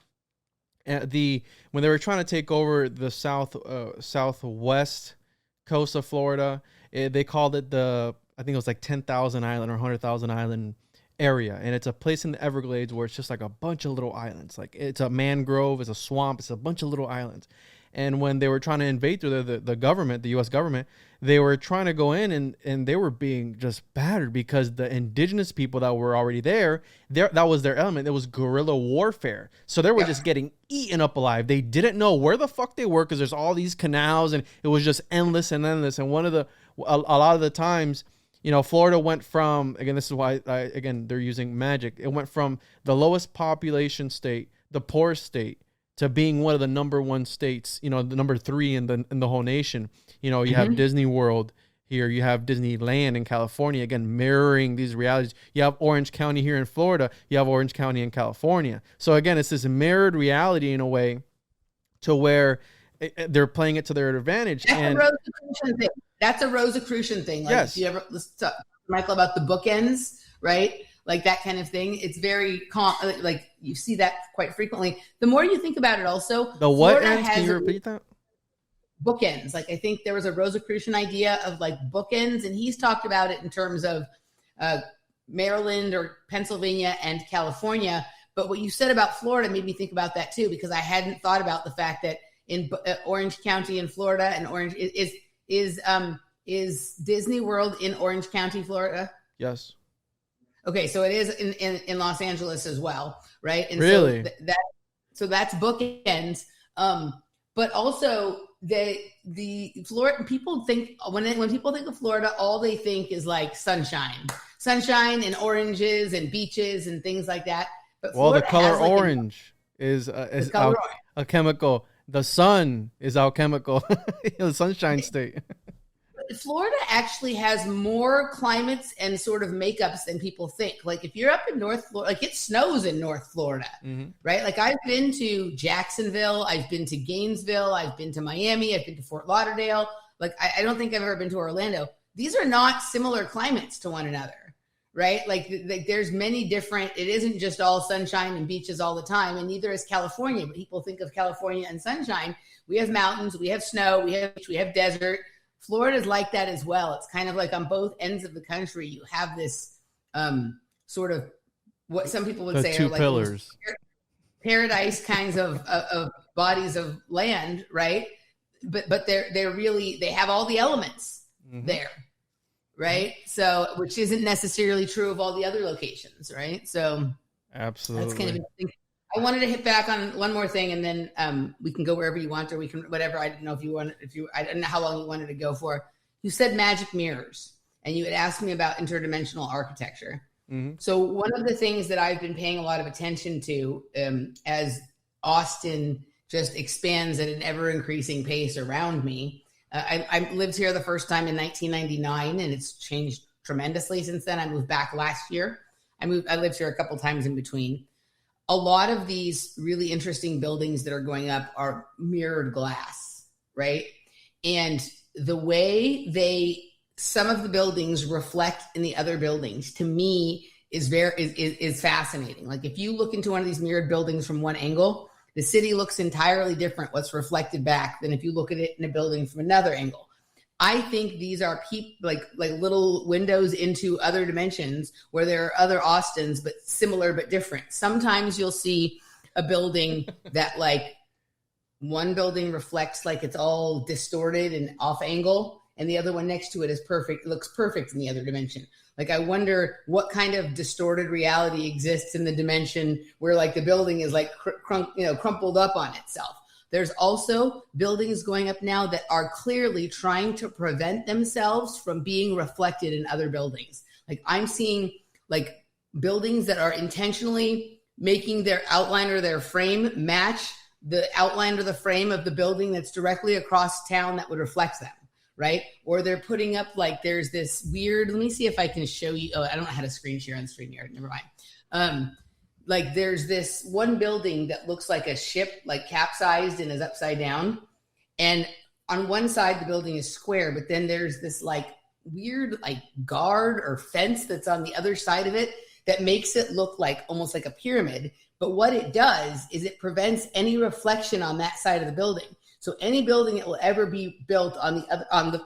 When they were trying to take over the southwest coast of Florida, they called it I think it was like 10,000 island or 100,000 island area, and it's a place in the Everglades where it's just like a bunch of little islands. Like it's a mangrove, it's a swamp, it's a bunch of little islands. And when they were trying to invade through the government, the U.S. government, they were trying to go in and they were being just battered because the indigenous people that were already there, that was their element. It was guerrilla warfare. So they were just getting eaten up alive. They didn't know where the fuck they were because there's all these canals and it was just endless and endless. And a lot of the times, Florida went from, again, this is why, they're using magic. It went from the lowest population state, the poorest state, to being one of the number one states, the number 3 in the whole nation. You have Disney World here, you have Disneyland in California, again, mirroring these realities. You have Orange County here in Florida, you have Orange County in California. So again, it's this mirrored reality in a way to where they're playing it to their advantage. That's a Rosicrucian thing. Like yes. If you ever listen to Michael about the bookends, right? Like that kind of thing. It's very like you see that quite frequently. The more you think about it, also the what ends? Can you repeat that? Bookends. Like I think there was a Rosicrucian idea of like bookends, and he's talked about it in terms of Maryland or Pennsylvania and California. But what you said about Florida made me think about that too, because I hadn't thought about the fact that in Orange County in Florida, and Orange is Disney World in Orange County, Florida? Yes. Okay, so it is in Los Angeles as well, right? And really? So that's bookends. But also the Florida people think when people think of Florida, all they think is like sunshine and oranges and beaches and things like that. But Florida the color orange is a chemical. The sun is alchemical. The sunshine state. Florida actually has more climates and sort of makeups than people think. Like if you're up in North Florida, like it snows in North Florida, right? Like I've been to Jacksonville, I've been to Gainesville, I've been to Miami, I've been to Fort Lauderdale. Like I don't think I've ever been to Orlando. These are not similar climates to one another, right? Like there's many different, it isn't just all sunshine and beaches all the time, and neither is California. But people think of California and sunshine. We have mountains, we have snow, we have desert. Florida is like that as well. It's kind of like on both ends of the country, you have this sort of what some people would say two are like pillars, paradise kinds of bodies of land, right? But they're really, they have all the elements there, right? So which isn't necessarily true of all the other locations, right? So absolutely, that's kind of interesting. I wanted to hit back on one more thing, and then we can go wherever you want, or we can whatever. I didn't know I didn't know how long you wanted to go for. You said magic mirrors, and you had asked me about interdimensional architecture. So one of the things that I've been paying a lot of attention to as Austin just expands at an ever increasing pace around me. I lived here the first time in 1999, and it's changed tremendously since then. I moved back last year. I lived here a couple times in between. A lot of these really interesting buildings that are going up are mirrored glass, right? And the way some of the buildings reflect in the other buildings, to me, is fascinating. Like if you look into one of these mirrored buildings from one angle, the city looks entirely different what's reflected back than if you look at it in a building from another angle. I think these are like little windows into other dimensions where there are other Austins, but similar but different. Sometimes you'll see a building that like one building reflects like it's all distorted and off angle, and the other one next to it is perfect. It looks perfect in the other dimension. Like I wonder what kind of distorted reality exists in the dimension where like the building is like crumpled up on itself. There's also buildings going up now that are clearly trying to prevent themselves from being reflected in other buildings. Like I'm seeing like buildings that are intentionally making their outline or their frame match the outline or the frame of the building that's directly across town that would reflect them, right? Or they're putting up like there's this weird, let me see if I can show you. Oh, I don't know how to screen share on StreamYard. Never mind. Like there's this one building that looks like a ship, like capsized and is upside down. And on one side, the building is square, but then there's this like weird like guard or fence that's on the other side of it that makes it look like almost like a pyramid. But what it does is it prevents any reflection on that side of the building. So any building that will ever be built on the other, on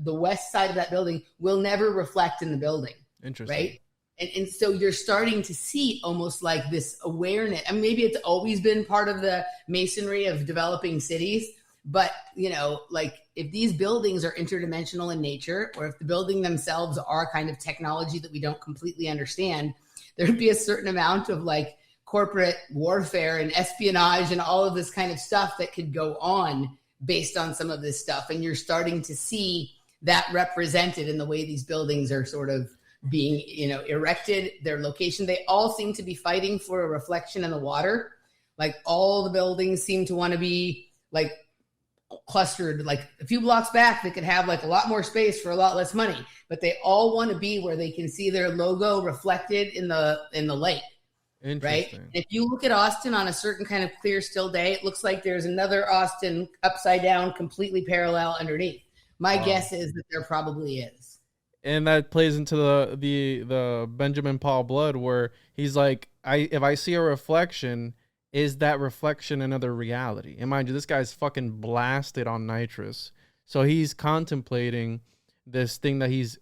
the west side of that building will never reflect in the building. Interesting. Right. And so you're starting to see almost like this awareness. I mean, maybe it's always been part of the masonry of developing cities, but, you know, like if these buildings are interdimensional in nature, or if the building themselves are kind of technology that we don't completely understand, there'd be a certain amount of like corporate warfare and espionage and all of this kind of stuff that could go on based on some of this stuff. And you're starting to see that represented in the way these buildings are sort of being, you know, erected, their location. They all seem to be fighting for a reflection in the water. Like all the buildings seem to want to be like clustered, like a few blocks back, they could have like a lot more space for a lot less money, but they all want to be where they can see their logo reflected in the lake. Right. And if you look at Austin on a certain kind of clear, still day, it looks like there's another Austin upside down, completely parallel underneath. My guess is that there probably is. And that plays into the Benjamin Paul Blood, where he's like, if I see a reflection, is that reflection another reality? And mind you, this guy's fucking blasted on nitrous, so he's contemplating this thing that he's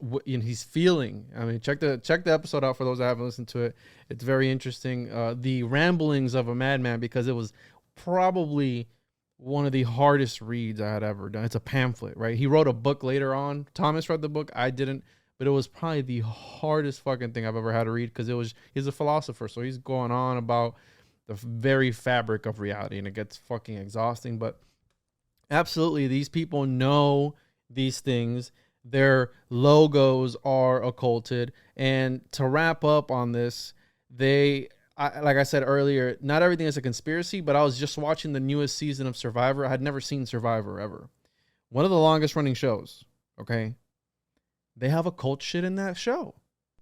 feeling. I mean, check the episode out for those that haven't listened to it. It's very interesting. The ramblings of a madman, because it was probably one of the hardest reads I had ever done. It's a pamphlet, right? He wrote a book later on. Thomas read the book. I didn't, but it was probably the hardest fucking thing I've ever had to read, because he's a philosopher, so he's going on about the very fabric of reality, and it gets fucking exhausting. But absolutely, these people know these things. Their logos are occulted. And to wrap up on this, like I said earlier, not everything is a conspiracy, but I was just watching the newest season of Survivor. I had never seen Survivor ever. One of the longest running shows, okay? They have occult shit in that show.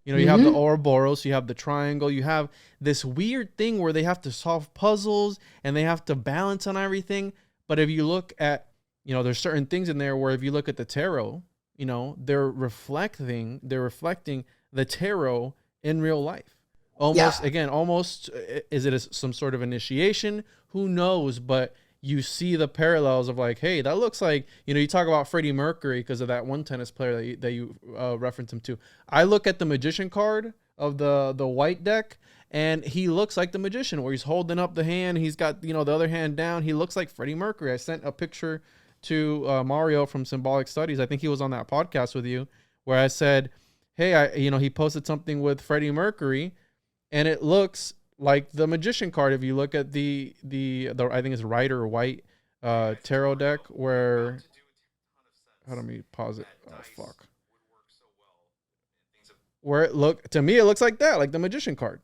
You know, you have the Ouroboros, you have the triangle, you have this weird thing where they have to solve puzzles and they have to balance on everything. But if you look at, you know, there's certain things in there where if you look at the tarot, you know, they're reflecting the tarot in real life. Almost, is it some sort of initiation? Who knows? But you see the parallels of like, hey, that looks like, you know, you talk about Freddie Mercury because of that one tennis player that you reference him to. I look at the magician card of the white deck, and he looks like the magician, where he's holding up the hand. He's got, you know, the other hand down. He looks like Freddie Mercury. I sent a picture to Mario from Symbolic Studies. I think he was on that podcast with you, where I said, hey, he posted something with Freddie Mercury, and it looks like the magician card. If you look at the I think it's Rider White tarot deck, where, how do we pause it? Oh fuck. Where it looks like that, like the magician card.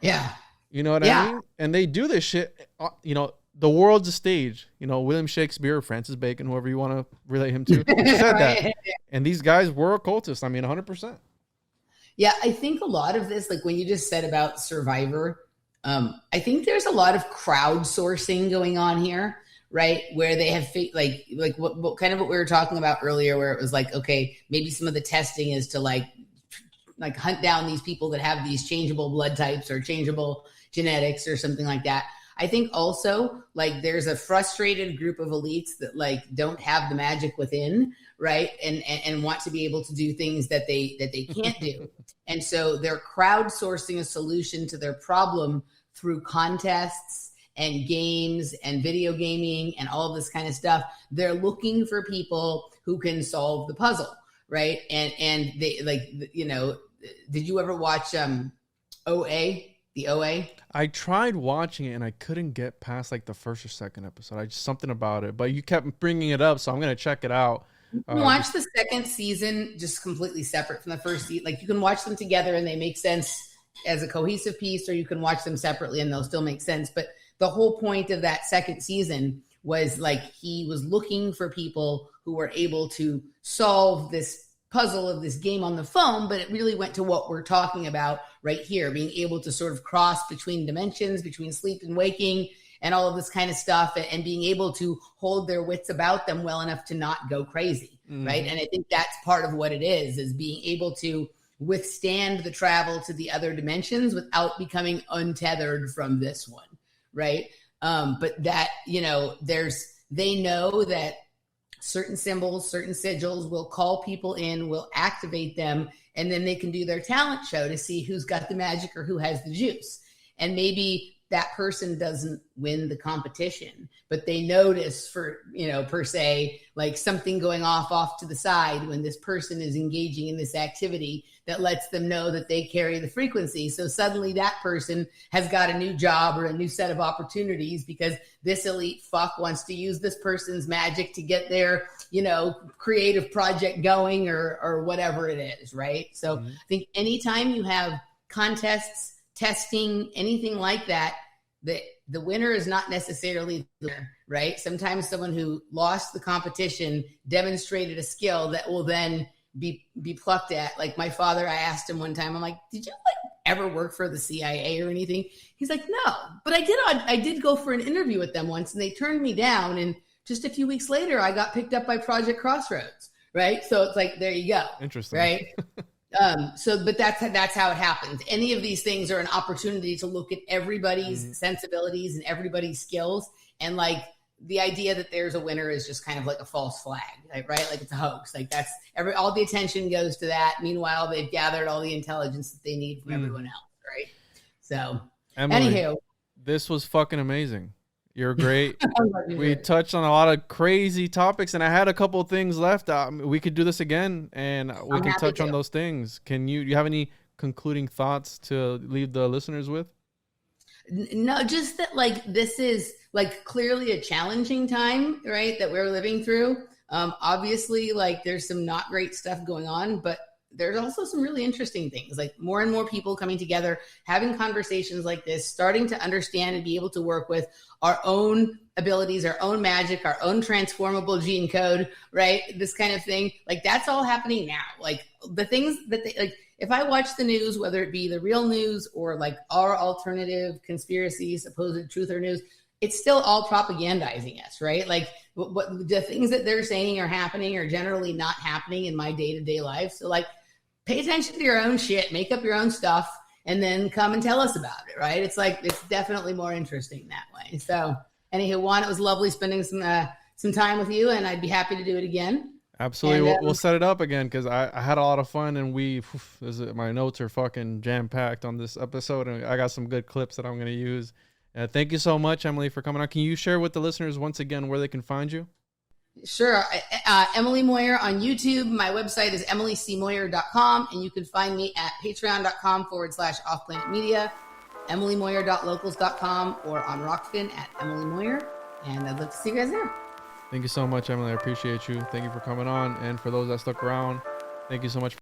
Yeah. You know what I mean? And they do this shit, you know, the world's a stage. You know, William Shakespeare, Francis Bacon, whoever you want to relate him to, said that. And these guys were occultists. I mean, 100%. Yeah, I think a lot of this, like when you just said about Survivor, I think there's a lot of crowdsourcing going on here, right? Where they have like what kind of what we were talking about earlier, where it was like, okay, maybe some of the testing is to like hunt down these people that have these changeable blood types or changeable genetics or something like that. I think also like there's a frustrated group of elites that like don't have the magic within, right? And want to be able to do things that they can't do. And so they're crowdsourcing a solution to their problem through contests and games and video gaming and all of this kind of stuff. They're looking for people who can solve the puzzle, right? And they like, you know, did you ever watch OA? The OA? I tried watching it and I couldn't get past like the first or second episode. Something about it, but you kept bringing it up, so I'm gonna check it out. You can watch the second season just completely separate from the first season. Like you can watch them together and they make sense as a cohesive piece, or you can watch them separately and they'll still make sense. But the whole point of that second season was like he was looking for people who were able to solve this puzzle of this game on the phone, but it really went to what we're talking about right here, being able to sort of cross between dimensions, between sleep and waking, and all of this kind of stuff, and being able to hold their wits about them well enough to not go crazy, right? And I think that's part of what it is being able to withstand the travel to the other dimensions without becoming untethered from this one, right? But that, you know, they know that certain symbols, certain sigils will call people in, will activate them, and then they can do their talent show to see who's got the magic or who has the juice. And maybe that person doesn't win the competition, but they notice per se, like something going off to the side when this person is engaging in this activity that lets them know that they carry the frequency. So suddenly that person has got a new job or a new set of opportunities because this elite fuck wants to use this person's magic to get their, you know, creative project going or whatever it is, right? So I think anytime you have contests, testing, anything like that, the winner is not necessarily the winner, right? Sometimes someone who lost the competition demonstrated a skill that will then be plucked at. Like my father, I asked him one time, I'm like, did you ever work for the CIA or anything? He's like, no, but I did go for an interview with them once and they turned me down. And just a few weeks later, I got picked up by Project Crossroads, right? So it's like, there you go. Interesting. Right? But that's how it happens. Any of these things are an opportunity to look at everybody's sensibilities and everybody's skills. And like the idea that there's a winner is just kind of like a false flag, right? Like it's a hoax. Like that's all the attention goes to that. Meanwhile, they've gathered all the intelligence that they need from everyone else, right? So, Emily, anywho, this was fucking amazing. You're great. We touched on a lot of crazy topics, and I had a couple of things left. We could do this again, and we can touch on those things. Do you have any concluding thoughts to leave the listeners with? No, just that like this is like clearly a challenging time, right? That we're living through. Obviously, like there's some not great stuff going on, but there's also some really interesting things, like more and more people coming together, having conversations like this, starting to understand and be able to work with our own abilities, our own magic, our own transformable gene code, right? This kind of thing. Like that's all happening now. Like the things that if I watch the news, whether it be the real news or like our alternative conspiracy, supposed truth or news, it's still all propagandizing us, right? Like what the things that they're saying are happening are generally not happening in my day-to-day life. So like pay attention to your own shit, make up your own stuff, and then come and tell us about it, right? It's like, it's definitely more interesting that way. So anywho, Juan, it was lovely spending some time with you, and I'd be happy to do it again. Absolutely. And, we'll set it up again because I had a lot of fun, and my notes are fucking jam-packed on this episode, and I got some good clips that I'm going to use. Thank you so much, Emily, for coming on. Can you share with the listeners once again where they can find you? Sure. Emily Moyer on YouTube. My website is emilycmoyer.com, and you can find me at patreon.com/offplanetmedia, emilymoyer.locals.com, or on Rockfin at Emily Moyer. And I'd love to see you guys there. Thank you so much, Emily. I appreciate you. Thank you for coming on. And for those that stuck around, thank you so much for